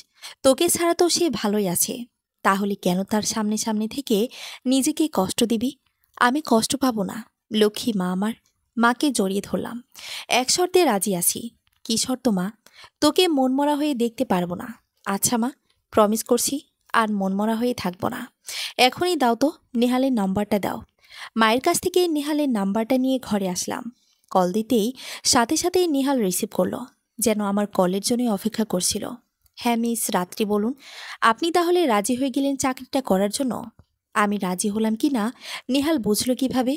তোকে ছাড়া তো সে ভালোই আছে। তাহলে কেন তার সামনে সামনে থেকে নিজেকে কষ্ট দিবি? আমি কষ্ট পাবো না, লক্ষ্মী মা আমার। মাকে জড়িয়ে ধরলাম। এক শর্তে রাজি আছি। কি শর্ত মা? তোকে মনমরা হয়ে দেখতে পারবো না। আচ্ছা মা, প্রমিস করছি আর মনমরা হয়ে থাকবো না। এখনই দাও তো, নেহালের নাম্বারটা দাও। মায়ের কাছ থেকে নেহালের নাম্বারটা নিয়ে ঘরে আসলাম। কল দিতেই সাথে সাথেই নেহাল রিসিভ করলো, যেন আমার কলের জন্যই অপেক্ষা করছিল। হ্যাঁ মিস রাত্রি, বলুন। আপনি তাহলে রাজি হয়ে গেলেন চাকরিটা করার জন্য? আমি রাজি হলাম কি না নেহাল বুঝলো কিভাবে?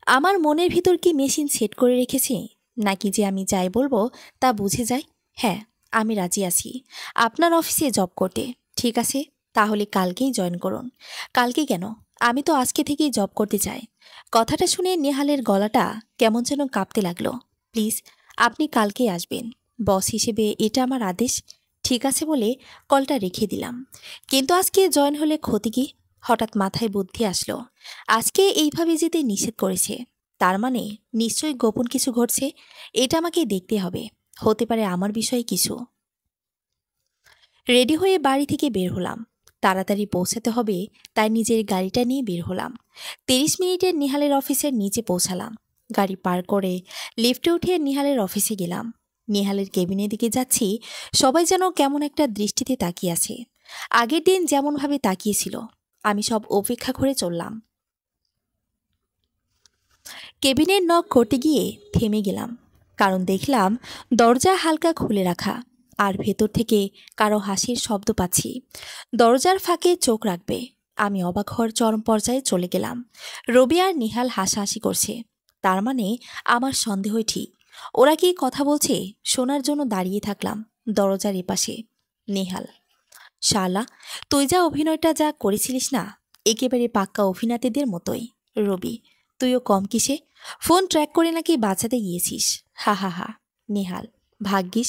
আমার মনের ভিতর কি মেশিন সেট করে রেখেছি, নাকি যে আমি যাই বলবো তা বুঝে যায়? হ্যাঁ, আমি রাজি আছি আপনার অফিসে জব করতে। ঠিক আছে, তাহলে কালকেই জয়েন করুন। কালকে কেন? আমি তো আজকে থেকেই জব করতে চাই। কথাটা শুনে নেহালের গলাটা কেমন যেন কাঁপতে লাগলো। প্লিজ, আপনি কালকেই আসবেন। বস হিসেবে এটা আমার আদেশ। ঠিক আছে বলে কলটা রেখে দিলাম। কিন্তু আজকে জয়েন হলে ক্ষতি কি? হঠাৎ মাথায় বুদ্ধি আসলো। আজকে এইভাবে যেতে নিষেধ করেছে, তার মানে নিশ্চয়ই গোপন কিছু ঘটছে। এটা আমাকে দেখতে হবে। হতে পারে আমার বিষয়ে কিছু। রেডি হয়ে বাড়ি থেকে বের হলাম। তাড়াতাড়ি পৌঁছাতে হবে, তাই নিজের গাড়িটা নিয়ে বের হলাম। 30 মিনিটের নিহালের অফিসের নিচে পৌঁছালাম। গাড়ি পার করে লিফটে উঠে নিহালের অফিসে গেলাম। নিহালের কেবিনের দিকে যাচ্ছি, সবাই যেন কেমন একটা দৃষ্টিতে তাকিয়ে আছে। আগের দিন যেমনভাবে তাকিয়েছিল, আমি সব উপেক্ষা করে চললাম। কেবিনের নক করতে গিয়ে থেমে গেলাম, কারণ দেখলাম দরজা হালকা খুলে রাখা, আর ভেতর থেকে কারো হাসির শব্দ পাচ্ছি। দরজার ফাঁকে চোখ রাখবে, আমি অবাক হওয়ার চরম পর্যায়ে চলে গেলাম। রবি আর নিহাল হাসাহাসি করছে, তার মানে আমার সন্দেহই ঠিক। ওরা কি কথা বলছে শোনার জন্য দাঁড়িয়ে থাকলাম দরজার এপাশে। নেহাল, শালা, তুই যা অভিনয়টা যা করেছিলিস না, একেবারে পাক্কা অভিনেতাদের মতোই। রবি, তুইও কম কিসে? ফোন ট্র্যাক করে নাকি বাঁচাতে গিয়েছিস? হা হা হা। নেহাল, ভাগ্যিস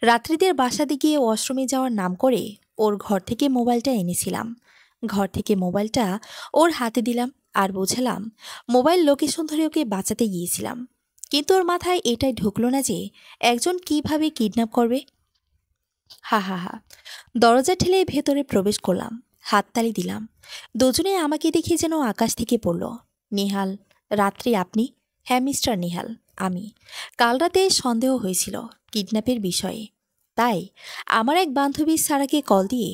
রাত্রিদের বাসাতে গিয়ে ওয়াশরুমে যাওয়ার নাম করে ওর ঘর থেকে মোবাইলটা এনেছিলাম। ঘর থেকে মোবাইলটা ওর হাতে দিলাম আর বুঝালাম মোবাইল লোকেশন ধরে ওকে বাঁচাতে গিয়েছিলাম। কিন্তু ওর মাথায় এটাই ঢুকলো না যে একজন কিভাবে কিডন্যাপ করবে। হা হা হা। দরজা ঠেলে ভেতরে প্রবেশ করলাম, হাততালি দিলাম। দুজনে আমাকে দেখে যেন আকাশ থেকে পড়ল। নেহাল, রাত্রি আপনি? হ্যাঁ মিস্টার নেহাল, আমি। কাল রাতে সন্দেহ হয়েছিল কিডন্যাপের বিষয়ে, তাই আমার এক বান্ধবী সারাকে কল দিয়ে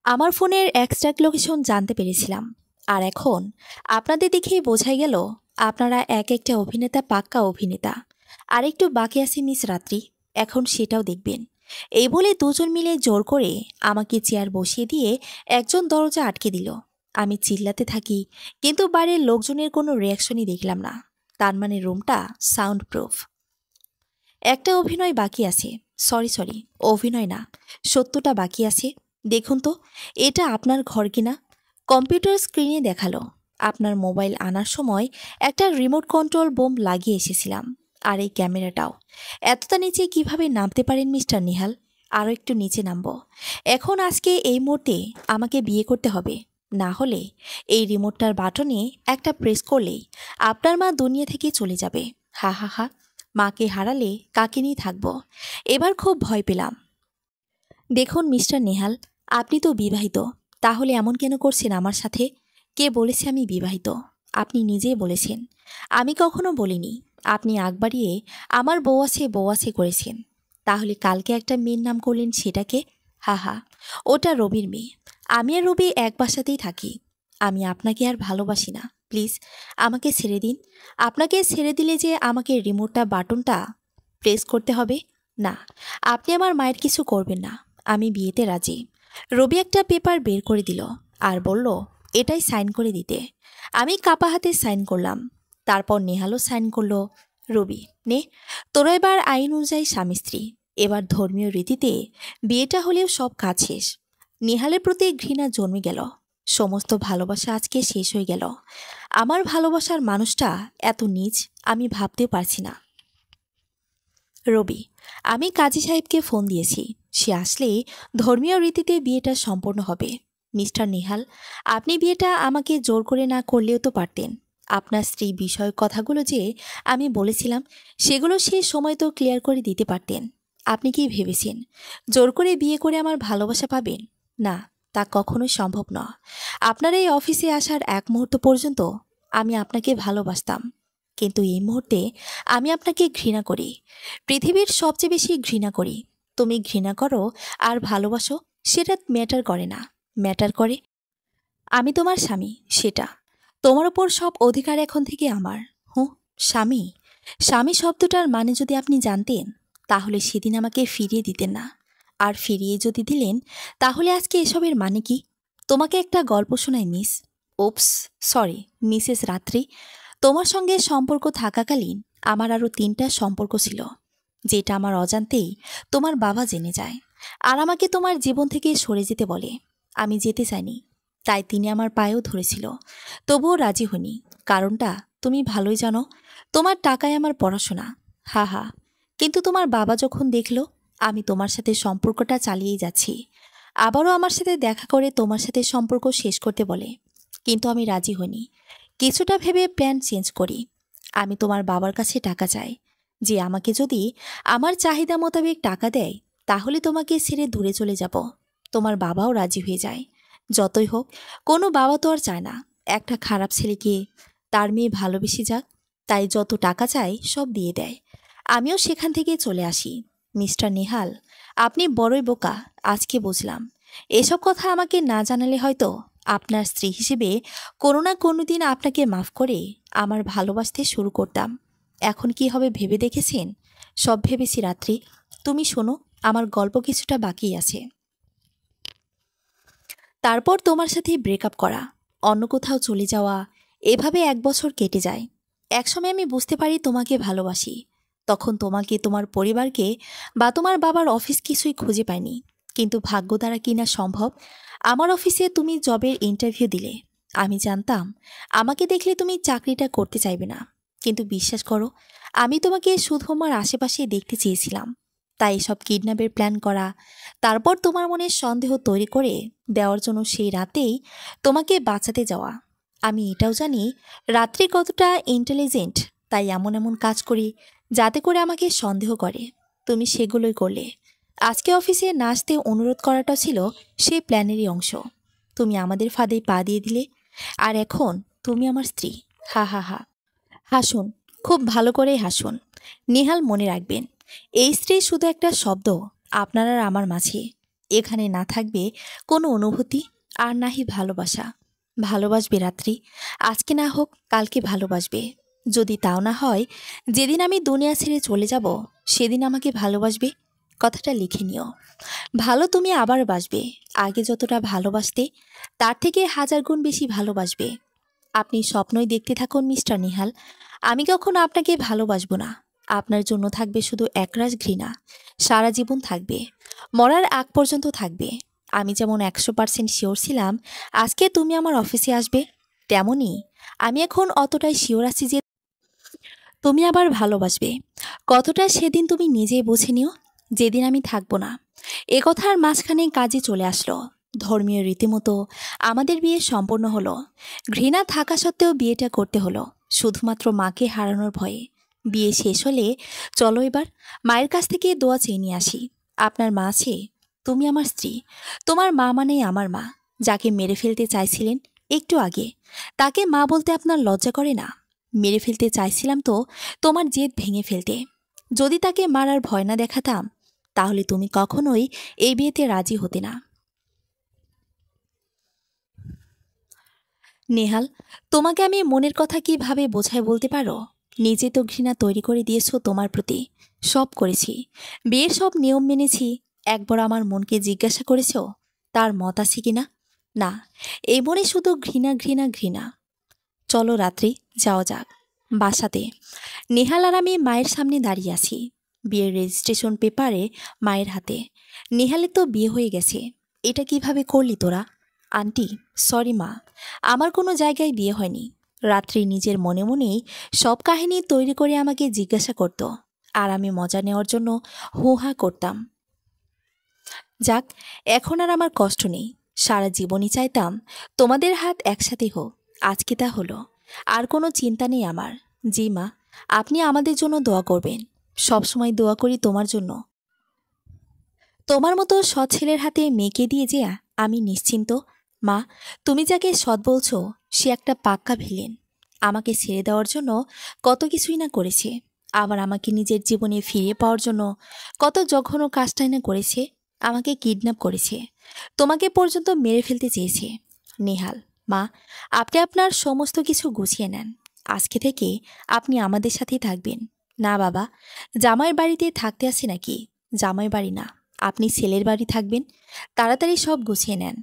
আমার ফোনের এক্সট্রাক্ট লোকেশন জানতে পেরেছিলাম। আর এখন আপনাদের দেখেই বোঝাই গেল আপনারা এক একটা অভিনেতা, পাক্কা অভিনেতা। আরেকটু বাকি আছে মিস রাত্রি, এখন সেটাও দেখবেন। এই বলে দুজন মিলে জোর করে আমাকে চেয়ার বসিয়ে দিয়ে একজন দরজা আটকে দিল। আমি চিল্লাতে থাকি, কিন্তু বাড়ির লোকজনের কোনো রিয়াকশনই দেখলাম না। তার মানে রুমটা সাউন্ড প্রুফ। একটা অভিনয় বাকি আছে। সরি সরি, অভিনয় না, সত্যটা বাকি আছে। দেখুন তো, এটা আপনার ঘর কিনা? কম্পিউটার স্ক্রিনে দেখালো আপনার মোবাইল আনার সময় একটা রিমোট কন্ট্রোল বোম লাগিয়ে এসেছিলাম। আর এই ক্যামেরাটাও। এতটা নিচে কিভাবে নামতে পারেন মিস্টার নিহাল? আরও একটু নিচে নামবো। এখন আজকে এই মুহূর্তে আমাকে বিয়ে করতে হবে, না হলে এই রিমোটটার বাটনে একটা প্রেস করলেই আপনার মা দুনিয়া থেকে চলে যাবে। হা হা হা। মাকে হারালে কাকে নিয়ে থাকবো? এবার খুব ভয় পেলাম। দেখুন মিস্টার নেহাল, আপনি তো বিবাহিত, তাহলে এমন কেন করছেন আমার সাথে? কে বলেছে আমি বিবাহিত? আপনি নিজেই বলেছেন। আমি কখনো বলিনি। আপনি আগ বাড়িয়ে আমার বউ আছে করেছেন। তাহলে কালকে একটা মেয়ের নাম করলেন, সেটাকে? হা হা, ওটা রবির মেয়ে। আমি আর রবি এক বাসাতেই থাকি। আমি আপনাকে আর ভালোবাসি না, প্লিজ আমাকে ছেড়ে দিন। আপনাকে ছেড়ে দিলে যে আমাকে রিমোটটা বাটনটা প্রেস করতে হবে? না, আপনি আমার মায়ের কিছু করবেন না। আমি বিয়েতে রাজি। রবি একটা পেপার বের করে দিল আর বলল, এটাই সাইন করে দিতে। আমি কাপা হাতে সাইন করলাম। তারপর নেহালও সাইন করলো। রবি, নে, তোরা এবার আইন অনুযায়ী স্বামী স্ত্রী। এবার ধর্মীয় রীতিতে বিয়েটা হলেও সব কাজ শেষ। নেহালের প্রতি ঘৃণা জন্মে গেল। সমস্ত ভালোবাসা আজকে শেষ হয়ে গেল। আমার ভালোবাসার মানুষটা এত নীচ আমি ভাবতেও পারছি না। রবি, আমি কাজী সাহেবকে ফোন দিয়েছি। সে আসলেই ধর্মীয় রীতিতে বিয়েটা সম্পন্ন হবে। মিস্টার নেহাল, আপনি বিয়েটা আমাকে জোর করে না করলেও তো পারতেন। আপনার স্ত্রী বিষয়ক কথাগুলো যে আমি বলেছিলাম সেগুলো সে সময় তো ক্লিয়ার করে দিতে পারতেন। আপনি কি ভেবেছেন জোর করে বিয়ে করে আমার ভালোবাসা পাবেন? না, তা কখনোই সম্ভব নয়। আপনার এই অফিসে আসার এক মুহূর্ত পর্যন্ত আমি আপনাকে ভালোবাসতাম, কিন্তু এই মুহূর্তে আমি আপনাকে ঘৃণা করি। পৃথিবীর সবচেয়ে বেশি ঘৃণা করি। তুমি ঘৃণা করো আর ভালোবাসো সেটা ম্যাটার করে না। ম্যাটার করে আমি তোমার স্বামী, সেটা। তোমার ওপর সব অধিকার এখন থেকে আমার। হুঁ, স্বামী? স্বামী শব্দটার মানে যদি আপনি জানতেন তাহলে সেদিন আমাকে ফিরিয়ে দিতেন না। আর ফিরিয়ে যদি দিলেন তাহলে আজকে এসবের মানে কি? তোমাকে একটা গল্প শোনাই মিস। ওপস, সরি মিসেস রাত্রি। তোমার সঙ্গে সম্পর্ক থাকাকালীন আমার আরও 3টা সম্পর্ক ছিল, যেটা আমার অজান্তেই তোমার বাবা জেনে যায় আর আমাকে তোমার জীবন থেকে সরে যেতে বলে। আমি যেতে চাইনি, তাই তিনি আমার পায়েও ধরেছিল। তবুও রাজি হইনি। কারণটা তুমি ভালোই জানো। তোমার টাকায় আমার পড়াশোনা। হা হা। কিন্তু তোমার বাবা যখন দেখল আমি তোমার সাথে সম্পর্কটা চালিয়েই যাচ্ছি, আবারও আমার সাথে দেখা করে তোমার সাথে সম্পর্ক শেষ করতে বলে। কিন্তু আমি রাজি হইনি। কিছুটা ভেবে প্ল্যান চেঞ্জ করি। আমি তোমার বাবার কাছে টাকা চাই, যে আমাকে যদি আমার চাহিদা মোতাবেক টাকা দেয় তাহলে তোমাকে ছেড়ে দূরে চলে যাব। তোমার বাবাও রাজি হয়ে যায়। যতই হোক, কোনো বাবা তো আর চায় না একটা খারাপ ছেলেকে তার মেয়ে ভালোবেসে যাক। তাই যত টাকা চায় সব দিয়ে দেয়। আমিও সেখান থেকে চলে আসি। মিস্টার নেহাল, আপনি বড়ই বোকা, আজকে বুঝলাম। এসব কথা আমাকে না জানালে হয়তো আপনার স্ত্রী হিসেবে কোনো না কোনো দিন আপনাকে মাফ করে আমার ভালোবাসতে শুরু করতাম। এখন কি হবে ভেবে দেখেছেন? সব ভেবেছি রাত্রি। তুমি শোনো, আমার গল্প কিছুটা বাকি আছে। তারপর তোমার সাথে ব্রেকআপ করা, অন্য কোথাও চলে যাওয়া, এভাবে 1 বছর কেটে যায়। একসময় আমি বুঝতে পারি তোমাকে ভালোবাসি। তখন তোমাকে, তোমার পরিবারকে বা তোমার বাবার অফিস কিছুই খুঁজে পাইনি। কিন্তু ভাগ্য দ্বারা কিনা সম্ভব, আমার অফিসে তুমি জবের ইন্টারভিউ দিলে। আমি জানতাম আমাকে দেখলে তুমি চাকরিটা করতে চাইবে না, কিন্তু বিশ্বাস করো, আমি তোমাকে শুধু আমার আশেপাশে দেখতে চেয়েছিলাম। তাই এসব কিডন্যাপের প্ল্যান করা, তারপর তোমার মনে সন্দেহ তৈরি করে দেওয়ার জন্য সেই রাতেই তোমাকে বাঁচাতে যাওয়া। আমি এটাও জানি রাত্রি কতটা ইন্টেলিজেন্ট, তাই এমন এমন কাজ করি যাতে করে আমাকে সন্দেহ করে। তুমি সেগুলোই করলে। আজকে অফিসে না আসতে অনুরোধ করাটা ছিল সেই প্ল্যানেরই অংশ। তুমি আমাদের ফাঁদে পা দিয়ে দিলে। আর এখন তুমি আমার স্ত্রী। হা হা হা। হাসুন, খুব ভালো করেই হাসুন। নেহাল, মনে রাখবেন, এই স্ত্রী শুধু একটা শব্দ আপনার আর আমার মাঝে। এখানে না থাকবে কোনো অনুভূতি আর নাহি ভালোবাসা। ভালোবাসবে রাত্রি, আজকে না হোক কালকে ভালোবাসবে। যদি তাও না হয়, যেদিন আমি দুনিয়া ছেড়ে চলে যাব সেদিন আমাকে ভালোবাসবে। কথাটা লিখে নিও। ভালো তুমি আবার বাসবে। আগে যতটা ভালোবাসতে তার থেকে 1000 গুণ বেশি ভালোবাসবে। আপনি স্বপ্নই দেখতে থাকুন মিস্টার নেহাল। আমি কখনো আপনাকে ভালোবাসবো না। আপনার জন্য থাকবে শুধু একরাশ ঘৃণা। সারা জীবন থাকবে, মরার আগ পর্যন্ত থাকবে। আমি যেমন 100% শিওর ছিলাম আজকে তুমি আমার অফিসে আসবে, তেমনই আমি এখন অতটাই শিওর আছি যে তুমি আবার ভালোবাসবে। কতটা সেদিন তুমি নিজেই বুঝে নিও, যেদিন আমি থাকবো না। এ কথার মাঝখানে কাজে চলে আসলো। ধর্মীয় রীতিমতো আমাদের বিয়ে সম্পন্ন হলো। ঘৃণা থাকা সত্ত্বেও বিয়েটা করতে হলো, শুধুমাত্র মাকে হারানোর ভয়ে। বিয়ে শেষ হলে চলো এবার মায়ের কাছ থেকে দোয়া চেয়ে নিয়ে আসি। আপনার মা আছে, তুমি আমার স্ত্রী। তোমার মা মানেই আমার মা। যাকে মেরে ফেলতে চাইছিলেন একটু আগে, তাকে মা বলতে আপনার লজ্জা করে না? মেরে ফেলতে চাইছিলাম তো তোমার জেদ ভেঙে ফেলতে। যদি তাকে মারার ভয় না দেখাতাম তাহলে তুমি কখনোই এই বিয়েতে রাজি হতে না। নেহাল, তোমাকে আমি মনের কথা কিভাবে বোঝায় বলতে পারো? নিজে তো ঘৃণা তৈরি করে দিয়েছো তোমার প্রতি। সব করেছি, বিয়ের সব নিয়ম মেনেছি। একবার আমার মনকে জিজ্ঞাসা করেছো তার মত আছে কিনা? না, এই মনে শুধু ঘৃণা ঘৃণা ঘৃণা। চলো রাত্রি, যাওয়া যাক বাসাতে। নেহাল আর আমি মায়ের সামনে দাঁড়িয়ে আছি, বিয়ের রেজিস্ট্রেশন পেপারে মায়ের হাতে। নেহালের তো বিয়ে হয়ে গেছে, এটা কিভাবে করলি তোরা? আন্টি, সরি মা, আমার কোনো জায়গায় বিয়ে হয়নি। রাত্রি নিজের মনে মনেই সব কাহিনী তৈরি করে আমাকে জিজ্ঞাসা করত, আর আমি মজা নেওয়ার জন্য হু হা করতাম। যাক, এখন আর আমার কষ্ট নেই। সারা জীবনই চাইতাম তোমাদের হাত একসাথে হোক, আজকে তা হলো। আর কোনো চিন্তা নেই আমার। জি মা, আপনি আমাদের জন্য দোয়া করবেন। সবসময় দোয়া করি তোমার জন্য। তোমার মতো সৎ ছেলের হাতে মেয়েকে দিয়ে যে আমি নিশ্চিন্ত। মা, তুমি যাকে সৎ বলছো সে একটা পাক্কা ভিলেন। আমাকে ছেড়ে দেওয়ার জন্য কত কিছুই না করেছে, আবার আমাকে নিজের জীবনে ফিরে পাওয়ার জন্য কত জঘন্য কাজটাই না করেছে। আমাকে কিডন্যাপ করেছে, তোমাকে পর্যন্ত মেরে ফেলতে চেয়েছে। নেহাল, মা, আপনি আপনার সমস্ত কিছু গুছিয়ে নেন। আজকে থেকে আপনি আমাদের সাথেই থাকবেন। না বাবা, জামাইয়ের বাড়িতে থাকতে আসে নাকি? জামাই বাড়ি না, আপনি ছেলের বাড়ি থাকবেন। তাড়াতাড়ি সব গুছিয়ে নেন।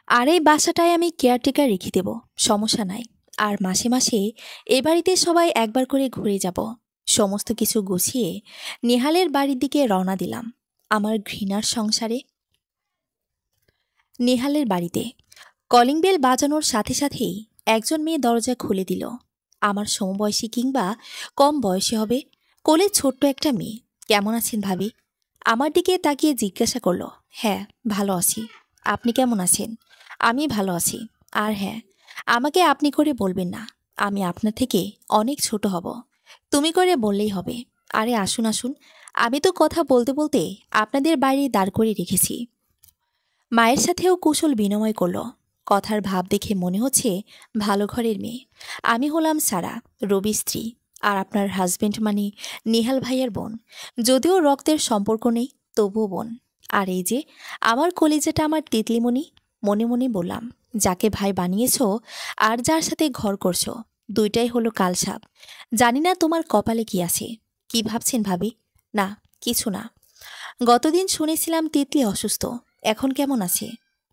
আর এই বাসাটায় আমি কেয়ারটেকার রেখে দেব, সমস্যা নাই। আর মাসে মাসে এ বাড়িতে সবাই একবার করে ঘুরে যাব। সমস্ত কিছু গুছিয়ে নেহালের বাড়ির দিকে রওনা দিলাম আমার ঘৃণার সংসারে। নেহালের বাড়িতে কলিং বেল বাজানোর সাথে সাথেই একজন মেয়ে দরজা খুলে দিল। আমার সমবয়সী কিংবা কম বয়সী হবে, কোলে ছোট্ট একটা মেয়ে। কেমন আছেন ভাবি? আমার দিকে তাকিয়ে জিজ্ঞাসা করলো। হ্যাঁ, ভালো আছি। আপনি কেমন আছেন? আমি ভালো আছি। আর হ্যাঁ, আমাকে আপনি করে বলবেন না, আমি আপনার থেকে অনেক ছোট হব। তুমি করে বললেই হবে। আরে আসুন আসুন, আমি তো কথা বলতে বলতে আপনাদের বাইরে দাঁড় করে রেখেছি। মায়ের সাথেও কুশল বিনিময় করল। কথার ভাব দেখে মনে হচ্ছে ভালো ঘরের মেয়ে। আমি হলাম সারা, রবির স্ত্রী। আর আপনার হাজবেন্ড মানে নিহাল ভাইয়ের বোন। যদিও রক্তের সম্পর্ক নেই, তবুও বোন। আর এই যে আমার কলিজাটা, আমার তিতলিমণি। মনে মনে বললাম, যাকে ভাই বানিয়েছ আর যার সাথে ঘর করছো, দুইটাই হলো কালসাপ। জানি না তোমার কপালে কি আছে। কি ভাবছেন ভাবি? না, কিছু না। গতদিন শুনেছিলাম তিতলি অসুস্থ, এখন কেমন আছে?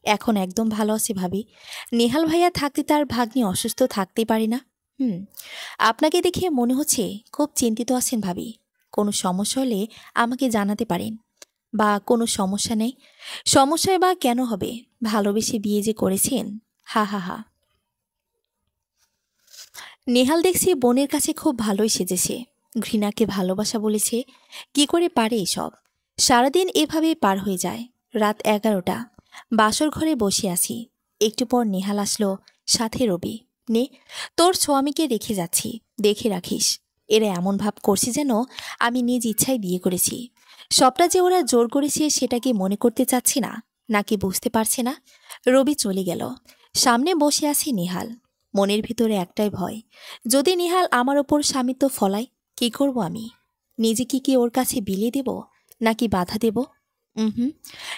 এখন একদম ভালো আছে ভাবি। নেহাল ভাইয়া থাকতে তার ভাগ্নি অসুস্থ থাকতেই পারে না। হুম, আপনাকে দেখে মনে হচ্ছে খুব চিন্তিত আছেন ভাবি। কোনো সমস্যা হলে আমাকে জানাতে পারেন। বা কোনো সমস্যা নেই? সমস্যায় বা কেন হবে? ভালোবেসে বিয়ে যে করেছেন। হা হা হা। নেহাল দেখছি বোনের কাছে খুব ভালোই সেজেছে। ঘৃণাকে ভালোবাসা বলেছে। কি করে পারে এসব? সারাদিন এভাবে পার হয়ে যায়। রাত 11টা, বাসর ঘরে বসে আছি। একটু পর নেহাল আসলো, সাথে রবি। নে, তোর স্বামীকে রেখে যাচ্ছি, দেখে রাখিস। এরা এমন ভাব করছে যেন আমি নিজ ইচ্ছায় বিয়ে করেছি। সবটা যে ওরা জোর করেছে সেটা কি মনে করতে চাচ্ছে না, নাকি বুঝতে পারছে না? রবি চলে গেল। সামনে বসে আছে নেহাল। মনের ভিতরে একটাই ভয়, যদি নেহাল আমার ওপর স্বামিত্ব ফলায়, কি করব আমি? নিজেকে কি ওর কাছে বিলিয়ে দেব, নাকি বাধা দেব? হুম,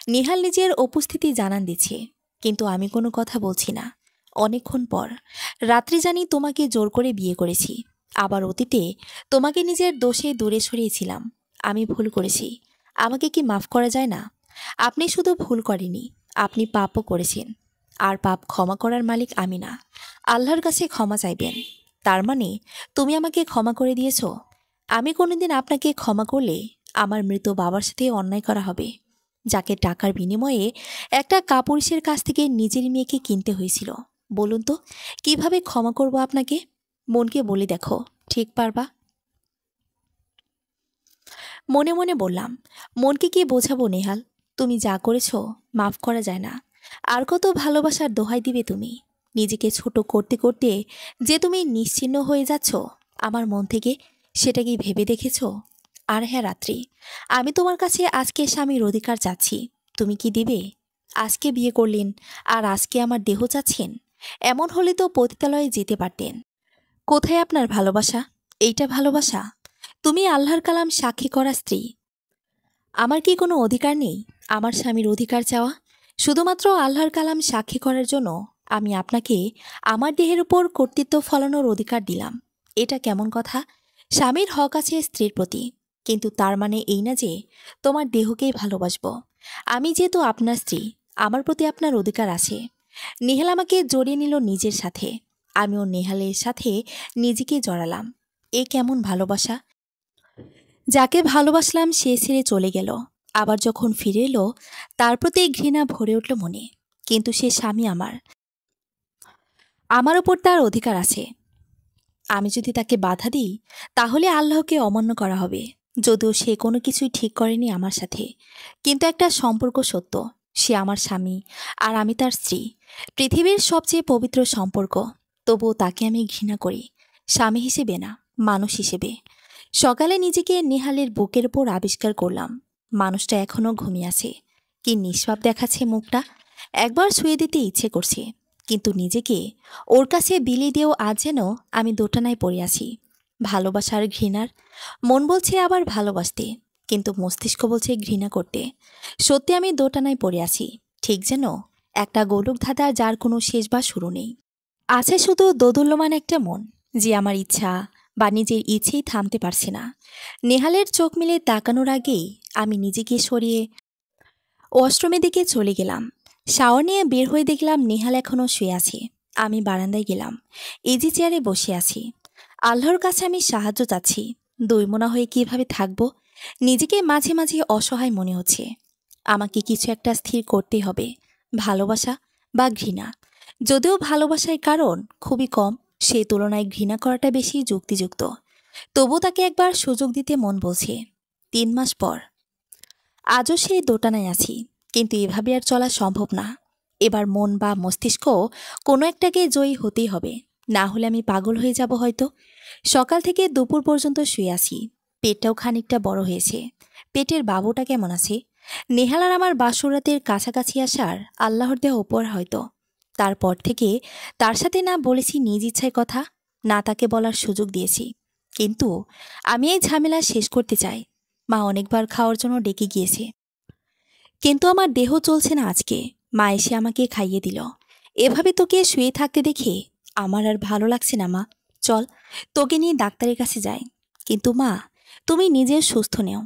নেহাল নিজের উপস্থিতি জানান দিচ্ছে, কিন্তু আমি কোনো কথা বলছি না। অনেকক্ষণ পর রাত্রি জানি তোমাকে জোর করে বিয়ে করেছি। আবার অতীতে তোমাকে নিজের দোষে দূরে সরিয়েছিলাম। আমি ভুল করেছি, আমাকে কি মাফ করা যায় না? আপনি শুধু ভুল করেনি, আপনি পাপও করেছেন। আর পাপ ক্ষমা করার মালিক আমি না, আল্লাহর কাছে ক্ষমা চাইবেন। তার মানে তুমি আমাকে ক্ষমা করে দিয়েছ। আমি কোনোদিন আপনাকে ক্ষমা করলে আমার মৃত বাবার সাথে অন্যায় করা হবে, যাকে টাকার বিনিময়ে একটা কাপুরুষের কাছ থেকে নিজের মেয়েকে কিনতে হয়েছিল। বলুন তো, কিভাবে ক্ষমা করব আপনাকে? মনকে বলে দেখো, ঠিক পারবা? মনে মনে বললাম, মনকে কি বোঝাবো নেহাল? তুমি যা করেছো মাফ করা যায় না। আর কত ভালোবাসার দোহাই দিবে তুমি? নিজেকে ছোট করতে করতে যে তুমি নিশ্চিহ্ন হয়ে যাচ্ছ আমার মন থেকে, সেটা কি ভেবে দেখেছো? আর হ্যাঁ রাত্রি, আমি তোমার কাছে আজকে স্বামীর অধিকার চাচ্ছি। তুমি কি দিবে? আজকে বিয়ে করলেন আর আজকে আমার দেহ চাচ্ছেন? এমন হলে তো পতিতালয়ে যেতে পারতেন। কোথায় আপনার ভালোবাসা? এইটা ভালোবাসা? তুমি আল্লাহর কালাম সাক্ষী করা স্ত্রী। আমার কি কোনো অধিকার নেই আমার স্বামীর অধিকার চাওয়া? শুধুমাত্র আল্লাহর কালাম সাক্ষী করার জন্য আমি আপনাকে আমার দেহের উপর কর্তৃত্ব ফলানোর অধিকার দিলাম। এটা কেমন কথা? স্বামীর হক আছে স্ত্রীর প্রতি, কিন্তু তার মানে এই না যে তোমার দেহকেই ভালোবাসবো। আমি যেহেতু আপনার স্ত্রী, আমার প্রতি আপনার অধিকার আছে। নেহাল আমাকে জড়িয়ে নিল নিজের সাথে, আমিও নেহালের সাথে নিজেকে জড়ালাম। এ কেমন ভালোবাসা? যাকে ভালোবাসলাম সে ছেড়ে চলে গেল, আবার যখন ফিরে এলো তার প্রতি ঘৃণা ভরে উঠল মনে। কিন্তু সে স্বামী আমার, আমার ওপর তার অধিকার আছে। আমি যদি তাকে বাধা দিই তাহলে আল্লাহকে অমান্য করা হবে। যদিও সে কোনো কিছুই ঠিক করেনি আমার সাথে, কিন্তু একটা সম্পর্ক সত্য। সে আমার স্বামী আর আমি তার স্ত্রী, পৃথিবীর সবচেয়ে পবিত্র সম্পর্ক। তবুও তাকে আমি ঘৃণা করি, স্বামী হিসেবে না, মানুষ হিসেবে। সকালে নিজেকে নেহালের বুকের ওপর আবিষ্কার করলাম। মানুষটা এখনও ঘুমিয়ে আছে, কি নিষ্পাপ দেখাচ্ছে মুখটা। একবার শুয়ে দিতে ইচ্ছে করছে, কিন্তু নিজেকে ওর কাছে বিলিয়ে দিয়েও আজ যেন আমি দোটানায় পড়ে আছি, ভালোবাসার ঘৃণার। মন বলছে আবার ভালোবাসতে, কিন্তু মস্তিষ্ক বলছে ঘৃণা করতে। সত্যি আমি দোটানায় পড়ে আছি, ঠিক যেন একটা গোলক ধাঁধা যার কোনো শেষ বা শুরু নেই। আছে শুধু দোদুল্যমান একটা মন, যে আমার ইচ্ছা বা নিজের ইচ্ছেই থামতে পারছে না। নেহালের চোখ মিলে তাকানোর আগেই আমি নিজেকে সরিয়ে ওয়াশরুমের দিকে চলে গেলাম। শাওয়ার নিয়ে বের হয়ে দেখলাম নেহাল এখনও শুয়ে আছে। আমি বারান্দায় গেলাম, ইজি চেয়ারে বসে আছি। আল্লাহর কাছে আমি সাহায্য চাচ্ছি। দৈমনা হয়ে কিভাবে থাকব? নিজেকে মাঝে মাঝে অসহায় মনে হচ্ছে। আমাকে কিছু একটা স্থির করতে হবে, ভালোবাসা বা ঘৃণা। যদিও ভালোবাসার কারণ খুবই কম, সে তুলনায় ঘৃণা করাটা বেশি যুক্তিযুক্ত। তবু তাকে একবার সুযোগ দিতে মন বলছে। 3 মাস পর আজও সেই দোটানায় আছি, কিন্তু এভাবে আর চলা সম্ভব না। এবার মন বা মস্তিষ্ক কোনো একটাকে জয়ী হতেই হবে, না হলে আমি পাগল হয়ে যাব হয়তো। সকাল থেকে দুপুর পর্যন্ত শুয়ে আছি, পেটটাও খানিকটা বড় হয়েছে। পেটের বাবুটা কেমন আছে? নেহাল আর আমার বাসরাতের কাছাকাছি আসার আল্লাহর দেওয়া উপহার হয়তো। তারপর থেকে তার সাথে না বলেছি নিজ ইচ্ছায় কথা, না তাকে বলার সুযোগ দিয়েছি। কিন্তু আমি এই ঝামেলা শেষ করতে চাই। মা অনেকবার খাওয়ার জন্য ডেকে গিয়েছে, কিন্তু আমার দেহ চলছে না আজকে। মা এসে আমাকে খাইয়ে দিল। এভাবে তোকে শুয়ে থাকতে দেখে আমার আর ভালো লাগছে না মা। চল, তোকে নিয়ে ডাক্তারের কাছে যাই। কিন্তু মা, তুমি নিজেও সুস্থ নেও।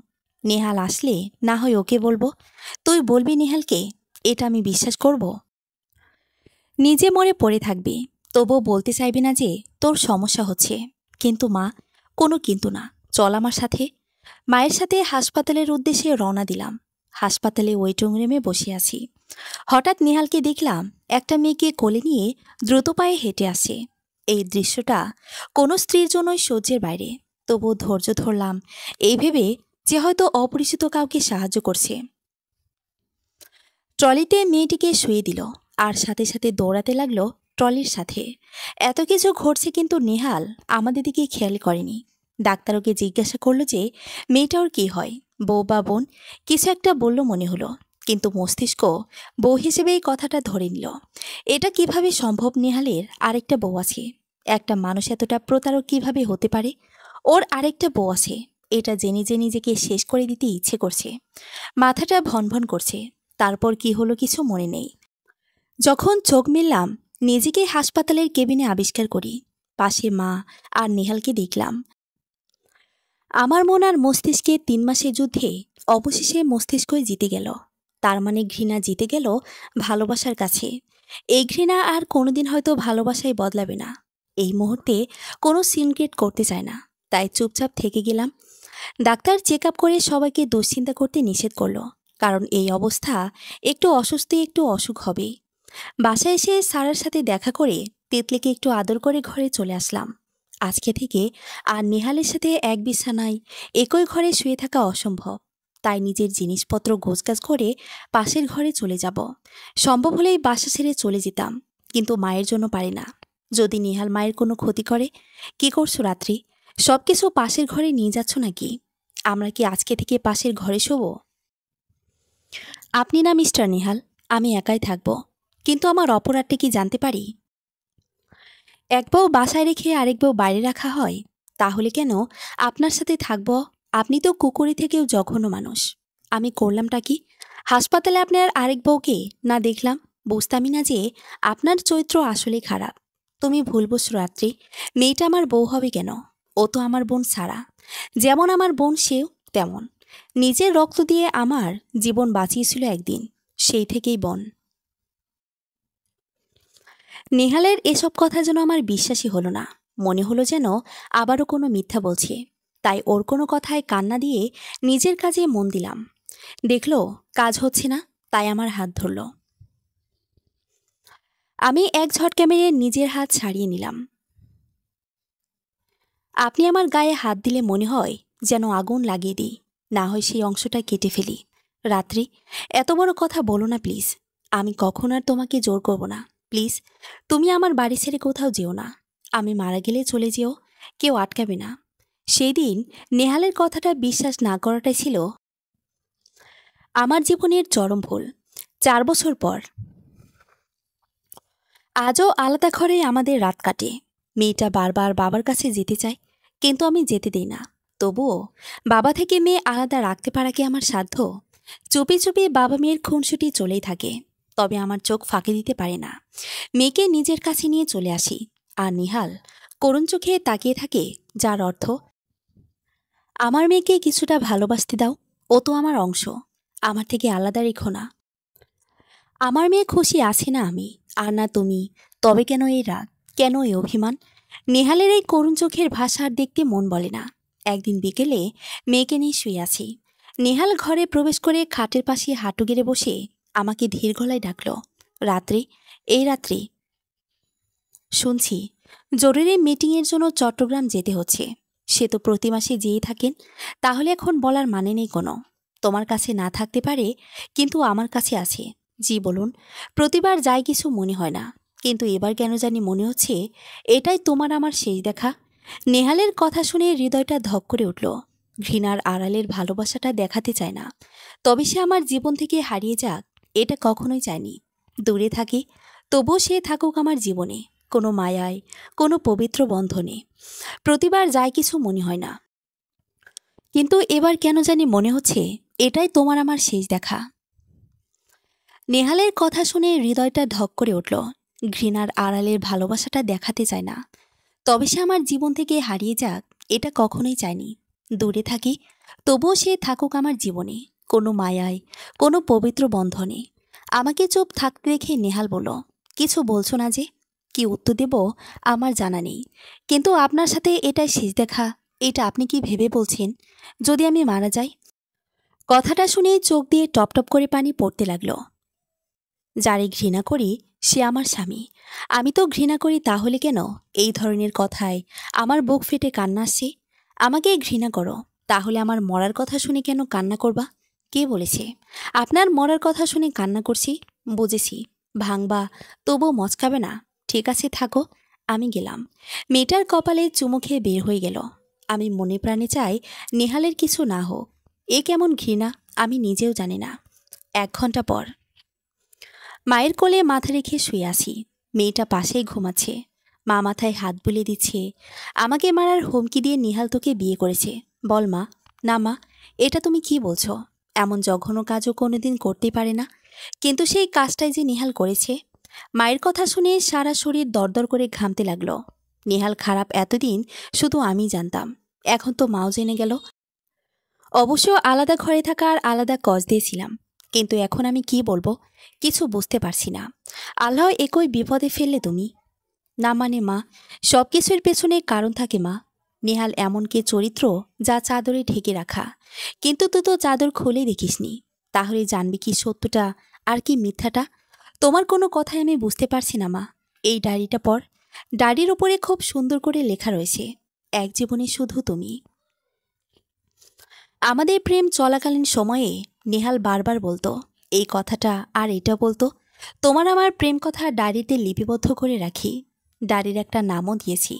নেহাল আসলে না হয় ওকে বলবো। তুই বলবি নেহালকে? এটা আমি বিশ্বাস করব? নিজে মরে পড়ে থাকবি, তবুও বলতে চাইবি না যে তোর সমস্যা হচ্ছে। কিন্তু মা, কোনো কিন্তু না, চল আমার সাথে। মায়ের সাথে হাসপাতালের উদ্দেশ্যে রওনা দিলাম। হাসপাতালে ওয়েটিং রুমে বসে আছি। হঠাৎ নেহালকে দেখলাম একটা মেয়েকে কোলে নিয়ে দ্রুত পায়ে হেঁটে আসে। এই দৃশ্যটা কোনো স্ত্রীর জন্যই সহ্যের বাইরে। তবুও ধৈর্য ধরলাম, এই ভেবে যে হয়তো অপরিচিত কাউকে সাহায্য করছে। ট্রলিতে মেয়েটিকে শুয়ে দিল, আর সাথে সাথে দৌড়াতে লাগলো ট্রলির সাথে। এত কিছু ঘটছে, কিন্তু নেহাল আমাদের দিকে খেয়াল করেনি। ডাক্তার ওকে জিজ্ঞাসা করলো যে মেয়েটা ওর কী হয়, বউ বা বোন। কিছু একটা বলল মনে হলো, কিন্তু মস্তিষ্ক বউ হিসেবে এই কথাটা ধরে নিল। এটা কিভাবে সম্ভব? নেহালের আরেকটা বউ আছে। একটা মানুষ এতটা প্রতারক কিভাবে হতে পারে? ওর আরেকটা বউ আছে, এটা জেনে যে নিজেকে শেষ করে দিতে ইচ্ছে করছে। মাথাটা ভনভন করছে। তারপর কি হলো কিছু মনে নেই। যখন চোখ মেললাম, নিজেকে হাসপাতালের কেবিনে আবিষ্কার করি। পাশে মা আর নেহালকে দেখলাম। আমার মন আর মস্তিষ্কে 3 মাসের যুদ্ধে অবশেষে মস্তিষ্কই জিতে গেল। তার মানে ঘৃণা জিতে গেল ভালোবাসার কাছে। এই ঘৃণা আর কোনোদিন হয়তো ভালোবাসায় বদলাবে না। এই মুহূর্তে কোনো সিনক্রেট করতে চায় না, তাই চুপচাপ থেকে গেলাম। ডাক্তার চেক আপ করে সবাইকে দুশ্চিন্তা করতে নিষেধ করলো, কারণ এই অবস্থা একটু অস্বস্তি, একটু অসুখ হবে। বাসায় এসে সারার সাথে দেখা করে তিতলিকে একটু আদর করে ঘরে চলে আসলাম। আজকে থেকে আর নেহালের সাথে এক বিছানায় একই ঘরে শুয়ে থাকা অসম্ভব। তাই নিজের জিনিসপত্র গোছগাছ করে পাশের ঘরে চলে যাব। সম্ভব হলেই বাসা ছেড়ে চলে যেতাম, কিন্তু মায়ের জন্য পারি না। যদি নেহাল মায়ের কোনো ক্ষতি করে? কি করছো রাত্রি? সবকিছু পাশের ঘরে নিয়ে যাচ্ছ নাকি? আমরা কি আজকে থেকে পাশের ঘরে শোবো? আপনি না মিস্টার নেহাল, আমি একাই থাকবো। কিন্তু আমার অপরাধটা কি জানতে পারি? এক বউ বাসায় রেখে আরেক বউ বাইরে রাখা হয়, তাহলে কেন আপনার সাথে থাকবো? আপনি তো কুকুরি থেকেও জঘন্য মানুষ। আমি করলামটা কি? হাসপাতালে আপনার আরেক বউকে না দেখলাম, বুঝতামই না যে আপনার চরিত্র আসলে খারাপ। তুমি ভুল বুঝছো রাত্রি। মেয়েটা আমার বউ হবে কেন? ও তো আমার বোন সারা। যেমন আমার বোন সেও তেমন। নিজের রক্ত দিয়ে আমার জীবন বাঁচিয়েছিল একদিন। সেই থেকেই বোন। নেহালের এসব কথা যেন আমার বিশ্বাসই হলো না। মনে হলো যেন আবারও কোনো মিথ্যা বলছে। তাই ওর কোনো কথায় কান্না দিয়ে নিজের কাজে মন দিলাম। দেখলো কাজ হচ্ছে না, তাই আমার হাত ধরল। আমি এক ঝটকা মেরে নিজের হাত ছাড়িয়ে নিলাম। আপনি আমার গায়ে হাত দিলে মনে হয় যেন আগুন লাগিয়ে দিই, না হয় সেই অংশটা কেটে ফেলি। রাত্রি, এত বড় কথা বলো না প্লিজ। আমি কখন আর তোমাকে জোর করব না। প্লিজ, তুমি আমার বাড়ি ছেড়ে কোথাও যেও না। আমি মারা গেলে চলে যেও, কেউ আটকাবে না। সেই দিন নেহালের কথাটা বিশ্বাস না করাটাই ছিল আমার জীবনের চরম ভুল। 4 বছর পর আজও আলাদা ঘরে আমাদের রাত কাটে। মেয়েটা বারবার বাবার কাছে যেতে চায়, কিন্তু আমি যেতে দিই না। তবুও বাবা থেকে মেয়ে আলাদা রাখতে পারা কি আমার সাধ্য? চুপি চুপি বাবা মেয়ের খুনসুটি চলেই থাকে, তবে আমার চোখ ফাঁকি দিতে পারে না। মেয়েকে নিজের কাছে নিয়ে চলে আসি, আর নিহাল করুণ চোখে তাকিয়ে থাকে, যার অর্থ আমার মেয়েকে কিছুটা ভালোবাসতে দাও। ও তো আমার অংশ, আমার থেকে আলাদা রেখো না। আমার মেয়ে খুশি আছে না আমি, আর না তুমি। তবে কেন এই রাগ, কেন এই অভিমান? নেহালের এই করুণ চোখের ভাষা আর দেখতে মন বলে না। একদিন বিকেলে মেয়েকে নিয়ে শুয়ে আছি। নেহাল ঘরে প্রবেশ করে খাটের পাশে হাঁটু গেড়ে বসে আমাকে ধীর গলায় ডাকল, রাত্রি, এই রাত্রি। শুনছি জরুরি মিটিংয়ের জন্য চট্টগ্রাম যেতে হচ্ছে। সে তো প্রতি মাসে যেয়ে থাকেন, তাহলে এখন বলার মানে নেই কোনো। তোমার কাছে না থাকতে পারে, কিন্তু আমার কাছে আছে। জি বলুন। প্রতিবার যাই কিছু মনে হয় না, কিন্তু এবার কেন জানি মনে হচ্ছে এটাই তোমার আমার শেষ দেখা। নেহালের কথা শুনে হৃদয়টা ধক করে উঠল। ঘৃণার আড়ালের ভালোবাসাটা দেখাতে চায় না, তবে সে আমার জীবন থেকে হারিয়ে যাক এটা কখনোই চায়নি। দূরে থাকি, তবুও সে থাকুক আমার জীবনে, কোনো মায়ায়, কোনো পবিত্র বন্ধনে। প্রতিবার যাই কিছু মনে হয় না, কিন্তু এবার কেন জানি মনে হচ্ছে এটাই তোমার আমার শেষ দেখা। নেহালের কথা শুনে হৃদয়টা ধক করে উঠল। ঘৃণার আড়ালের ভালোবাসাটা দেখাতে চায় না, তবে সে আমার জীবন থেকে হারিয়ে যাক এটা কখনোই চায়নি। দূরে থাকি, তবুও সে থাকুক আমার জীবনে, কোনো মায়ায়, কোনো পবিত্র বন্ধনে। আমাকে চুপ থাকতে দেখে নেহাল বলল, কিছু বলছো না যে? কি উত্তর দেব আমার জানা নেই, কিন্তু আপনার সাথে এটাই শেষ দেখা, এটা আপনি কি ভেবে বলছেন? যদি আমি মারা যাই? কথাটা শুনে চোখ দিয়ে টপ টপ করে পানি পড়তে লাগলো। যারে ঘৃণা করি সে আমার স্বামী। আমি তো ঘৃণা করি, তাহলে কেন এই ধরনের কথায় আমার বুক ফেটে কান্না আসছে? আমাকে ঘৃণা করো, তাহলে আমার মরার কথা শুনে কেন কান্না করবা? কে বলেছে আপনার মরার কথা শুনে কান্না করছি? বুঝেছি, ভাঙবা, তবুও মচকাবে না। ঠিক আছে থাকো, আমি গেলাম। মেয়েটার কপালে চুমু খেয়ে বের হয়ে গেল। আমি মনে প্রাণে চাই নেহালের কিছু না হোক। এ কেমন ঘৃণা আমি নিজেও জানি না। 1 ঘন্টা পর মায়ের কোলে মাথা রেখে শুয়ে আছি। মেয়েটা পাশেই ঘুমাচ্ছে। মা মাথায় হাত বুলিয়ে দিচ্ছে। আমাকে মারার হুমকি দিয়ে নিহাল তোকে বিয়ে করেছে, বল মা। না মা, এটা তুমি কি বলছো? এমন জঘন্য কাজও কোনোদিন করতেই পারে না, কিন্তু সেই কাজটাই যে নিহাল করেছে। মায়ের কথা শুনে সারা শরীর দরদর করে ঘামতে লাগলো। নিহাল খারাপ এতদিন শুধু আমি জানতাম, এখন তো মাও জেনে গেল। অবশ্য আলাদা ঘরে থাকা আর আলাদা কজ দিয়েছিলাম, কিন্তু এখন আমি কি বলবো কিছু বুঝতে পারছি না। আল্লাহ একই বিপদে ফেললে তুমি। না মানে মা, সব কিছুর পেছনে কারণ থাকে মা। নেহাল এমন কে চরিত্র যা চাদরে ঢেকে রাখা, কিন্তু তুই তো চাদর খুলেই দেখিসনি। তাহলে জানবি কি সত্যটা আর কি মিথ্যাটা? তোমার কোনো কথাই আমি বুঝতে পারছি না মা। এই ডায়েরিটা পড়। ডায়েরির উপরে খুব সুন্দর করে লেখা রয়েছে, এক জীবনে শুধু তুমি। আমাদের প্রেম চলাকালীন সময়ে নেহাল বারবার বলতো এই কথাটা, আর এটা বলতো, তোমার আমার প্রেম কথা ডায়েরিতে লিপিবদ্ধ করে রাখি। ডায়েরির একটা নামও দিয়েছি,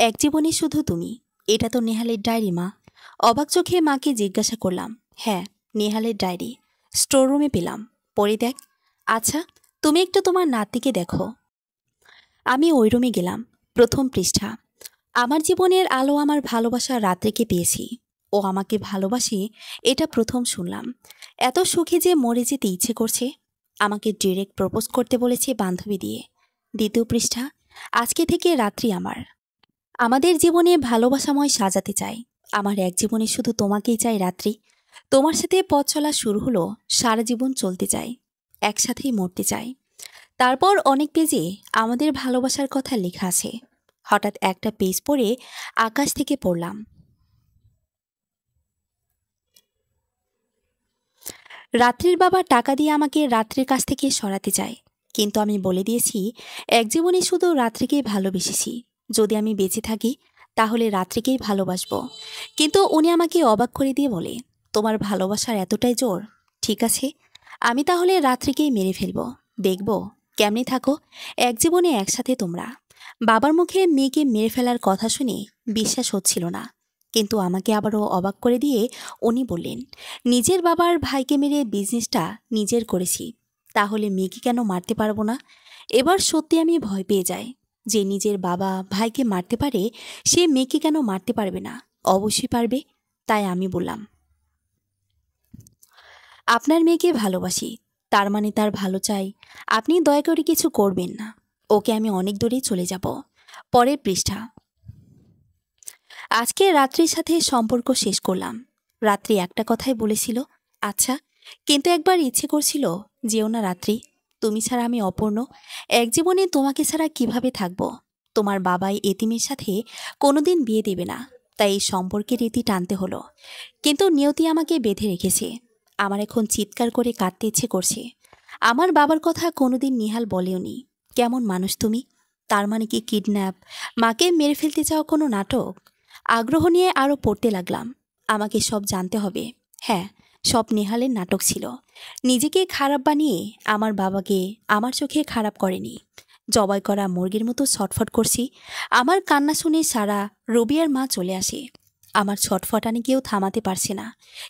এক জীবনে শুধু তুমি। এটা তো নেহালের ডায়েরি মা। অবাক চোখে মাকে জিজ্ঞাসা করলাম, হ্যাঁ নেহালের ডায়েরি, স্টোররুমে পেলাম, পড়ে দেখ। আচ্ছা, তুমি একটু তোমার নাতিকে দেখো। আমি ওই রুমে গেলাম। প্রথম পৃষ্ঠা, আমার জীবনের আলো আমার ভালোবাসা রাত্রিকে পেয়েছি। ও আমাকে ভালোবাসে এটা প্রথম শুনলাম। এত সুখে যে মরে যেতে ইচ্ছে করছে। আমাকে ডিরেক্ট প্রপোজ করতে বলেছে বান্ধবী দিয়ে। দ্বিতীয় পৃষ্ঠা। আজকে থেকে রাত্রি আমার। আমাদের জীবনে ভালোবাসাময় সাজাতে চাই। আমার এক জীবনে শুধু তোমাকেই চাই রাত্রি। তোমার সাথে পথ চলা শুরু হলো, সারা জীবন চলতে চাই, একসাথেই মরতে চাই। তারপর অনেক পেজে আমাদের ভালোবাসার কথা লেখা আছে। হঠাৎ একটা পেজ পড়ে আকাশ থেকে পড়লাম, রাত্রির বাবা টাকা দিয়ে আমাকে রাত্রির কাছ থেকে সরাতে চায়। কিন্তু আমি বলে দিয়েছি, এক জীবনে শুধু রাত্রিকেই ভালোবেসেছি। যদি আমি বেঁচে থাকি তাহলে রাত্রিকেই ভালোবাসবো। কিন্তু উনি আমাকে অবাক করে দিয়ে বলে, তোমার ভালোবাসার এতটাই জোর? ঠিক আছে, আমি তাহলে রাত্রিকেই মেরে ফেলবো। দেখব কেমনে থাকো এক জীবনে একসাথে তোমরা। বাবার মুখে মেয়েকে মেরে ফেলার কথা শুনে বিশ্বাস হচ্ছিল না, কিন্তু আমাকে আবারও অবাক করে দিয়ে উনি বললেন, নিজের বাবার ভাইকে মেরে বিজনেসটা নিজের করেছি, তাহলে মেয়েকে কেন মারতে পারবো না? এবার সত্যি আমি ভয় পেয়ে যাই, যে নিজের বাবা ভাইকে মারতে পারে সে মেয়েকে কেন মারতে পারবে না? অবশ্যই পারবে। তাই আমি বললাম, আপনার মেয়েকে ভালোবাসি, তার মানে তার ভালো চাই। আপনি দয়া করে কিছু করবেন না, ওকে আমি অনেক দূরে চলে যাব। পরের পৃষ্ঠা। আজকে রাত্রির সাথে সম্পর্ক শেষ করলাম। রাত্রি একটা কথাই বলেছিল, আচ্ছা, কিন্তু একবার ইচ্ছে করছিল, যেও না রাত্রি, তুমি ছাড়া আমি অপূর্ণ। এক জীবনে তোমাকে ছাড়া কিভাবে থাকব? তোমার বাবাই এতিমের সাথে কোনোদিন বিয়ে দেবে না, তাই এই সম্পর্কের রীতি টানতে হলো। কিন্তু নিয়তি আমাকে বেঁধে রেখেছে। আমার এখন চিৎকার করে কাঁদতে ইচ্ছে করছে। আমার বাবার কথা কোনোদিন নিহাল বলেওনি। কেমন মানুষ তুমি? তার মানে কি কিডন্যাপ, মাকে মেরে ফেলতে চাও কোনো নাটক? আগ্রহ নিয়ে আরও পড়তে লাগলাম। আমাকে সব জানতে হবে। হ্যাঁ, সব নেহালের নাটক ছিল। নিজেকে খারাপ বানিয়ে আমার বাবাকে আমার চোখে খারাপ করেনি। জবাই করা মুরগির মতো ছটফট করছি। আমার কান্না শুনে সারা রবিয়ার মা চলে আসে। আমার ছটফটানি কেউ থামাতে পারছে না।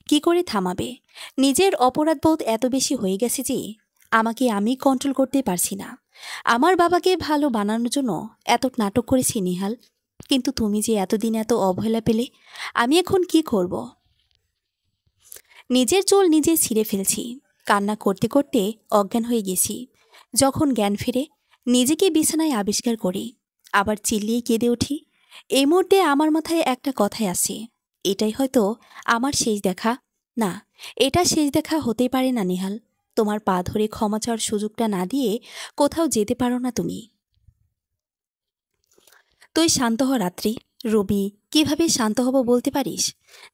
কি করে থামাবে? নিজের অপরাধবোধ এত বেশি হয়ে গেছে যে আমাকে আমি কন্ট্রোল করতে পারছি না। আমার বাবাকে ভালো বানানোর জন্য এত নাটক করেছি নিহাল, কিন্তু তুমি যে এতদিন এত অবহেলা পেলে, আমি এখন কি করব? নিজের চুল নিজে ছিঁড়ে ফেলছি। কান্না করতে করতে অজ্ঞান হয়ে গেছি। যখন জ্ঞান ফেরে নিজেকে বিছানায় আবিষ্কার করি, আবার চিল্লিয়ে কেঁদে উঠি। এই মুহূর্তে আমার মাথায় একটা কথাই আসে, এটাই হয়তো আমার শেষ দেখা। না, এটা শেষ দেখা হতেই পারে না নিহাল। তোমার পা ধরে ক্ষমা চাওয়ার সুযোগটা না দিয়ে কোথাও যেতে পারো না তুমি। তুই শান্ত হ রাত্রি। রবি, কিভাবে শান্ত হব বলতে পারিস?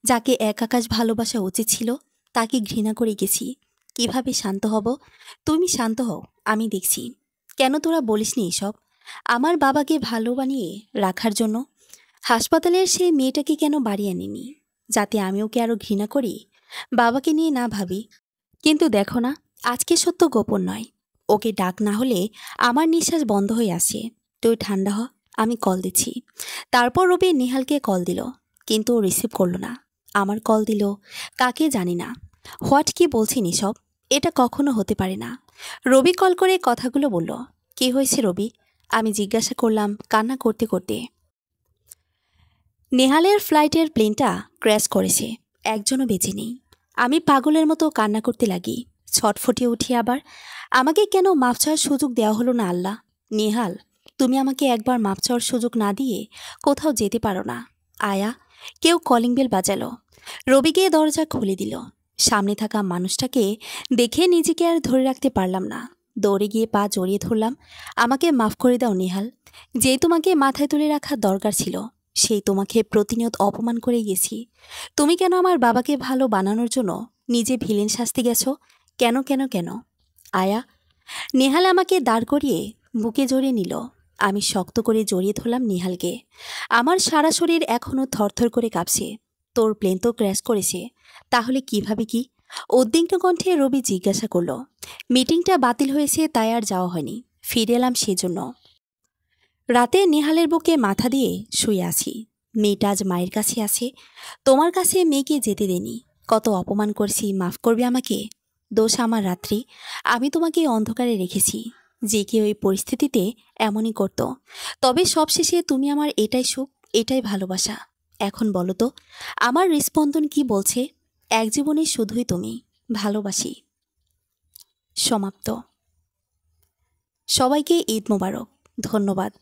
যাকে এক আকাশ ভালোবাসা উচিত ছিল তাকে ঘৃণা করে গেছি। কিভাবে শান্ত হব? তুমি শান্ত হও, আমি দেখছি। কেন তোরা বলিসনি এসব? আমার বাবাকে ভালো বানিয়ে রাখার জন্য হাসপাতালের সেই মেয়েটাকে কেন বাড়ি আনিনি, যাতে আমি ওকে আরও ঘৃণা করি, বাবাকে নিয়ে না ভাবি? কিন্তু দেখো না, আজকে সত্য গোপন নয়। ওকে ডাক না হলে আমার নিঃশ্বাস বন্ধ হয়ে আসে। তুই ঠান্ডা হ, আমি কল দিচ্ছি। তারপর রবি নিহালকে কল দিল, কিন্তু ও রিসিভ করলো না। আমার কল দিল, কাকে জানি না। হোয়াট কি বলছিনি সব? এটা কখনো হতে পারে না। রবি কল করে কথাগুলো বলল। কি হয়েছে রবি? আমি জিজ্ঞাসা করলাম কান্না করতে করতে। নেহালের ফ্লাইটের প্লেনটা ক্র্যাশ করেছে, একজনও বেঁচে নেই। আমি পাগলের মতো কান্না করতে লাগি, ছটফটিয়ে উঠি আবার। আমাকে কেন মাফ চাওয়ার সুযোগ দেওয়া হলো না আল্লাহ? নেহাল, তুমি আমাকে একবার মাফ চাওয়ার সুযোগ না দিয়ে কোথাও যেতে পারো না। আয়া। কেউ কলিং বেল বাজালো। রবি গিয়ে দরজা খুলে দিল। সামনে থাকা মানুষটাকে দেখে নিজেকে আর ধরে রাখতে পারলাম না। দৌড়ে গিয়ে পা জড়িয়ে ধরলাম। আমাকে মাফ করে দাও নেহাল। যে তোমাকে মাথায় তুলে রাখার দরকার ছিল, সেই তোমাকে প্রতিনিয়ত অপমান করে গেছি। তুমি কেন আমার বাবাকে ভালো বানানোর জন্য নিজে ভিলেন শাস্তি গেছো? কেন কেন কেন? আয়া। নেহাল আমাকে দাঁড় করিয়ে বুকে জড়িয়ে নিল। আমি শক্ত করে জড়িয়ে ধরলাম নেহালকে। আমার সারা শরীর এখনও থরথর করে কাঁপছে। তোর প্লেন তো ক্র্যাশ করেছে, তাহলে কিভাবে কি? উদ্বিগ্ন কণ্ঠে রবি জিজ্ঞাসা করল। মিটিংটা বাতিল হয়েছে, তাই আর যাওয়া হয়নি। ফিরে এলাম সেজন্য। রাতে নেহালের বুকে মাথা দিয়ে শুয়ে আছি। মেয়েটা আজ মায়ের কাছে আছে। তোমার কাছে মেয়েকে যেতে দেনি। কত অপমান করছি, মাফ করবে আমাকে? দোষ আমার রাত্রি। আমি তোমাকে অন্ধকারে রেখেছি। যে কেউ ওই পরিস্থিতিতে এমনই করত। তবে সবশেষে তুমি আমার এটাই সুখ, এটাই ভালোবাসা। এখন বলো তো, আমার হৃস্পন্দন কি বলছে? এক জীবনে শুধুই তুমি। ভালোবাসি। সমাপ্ত। সবাইকে ঈদ মোবারক। ধন্যবাদ।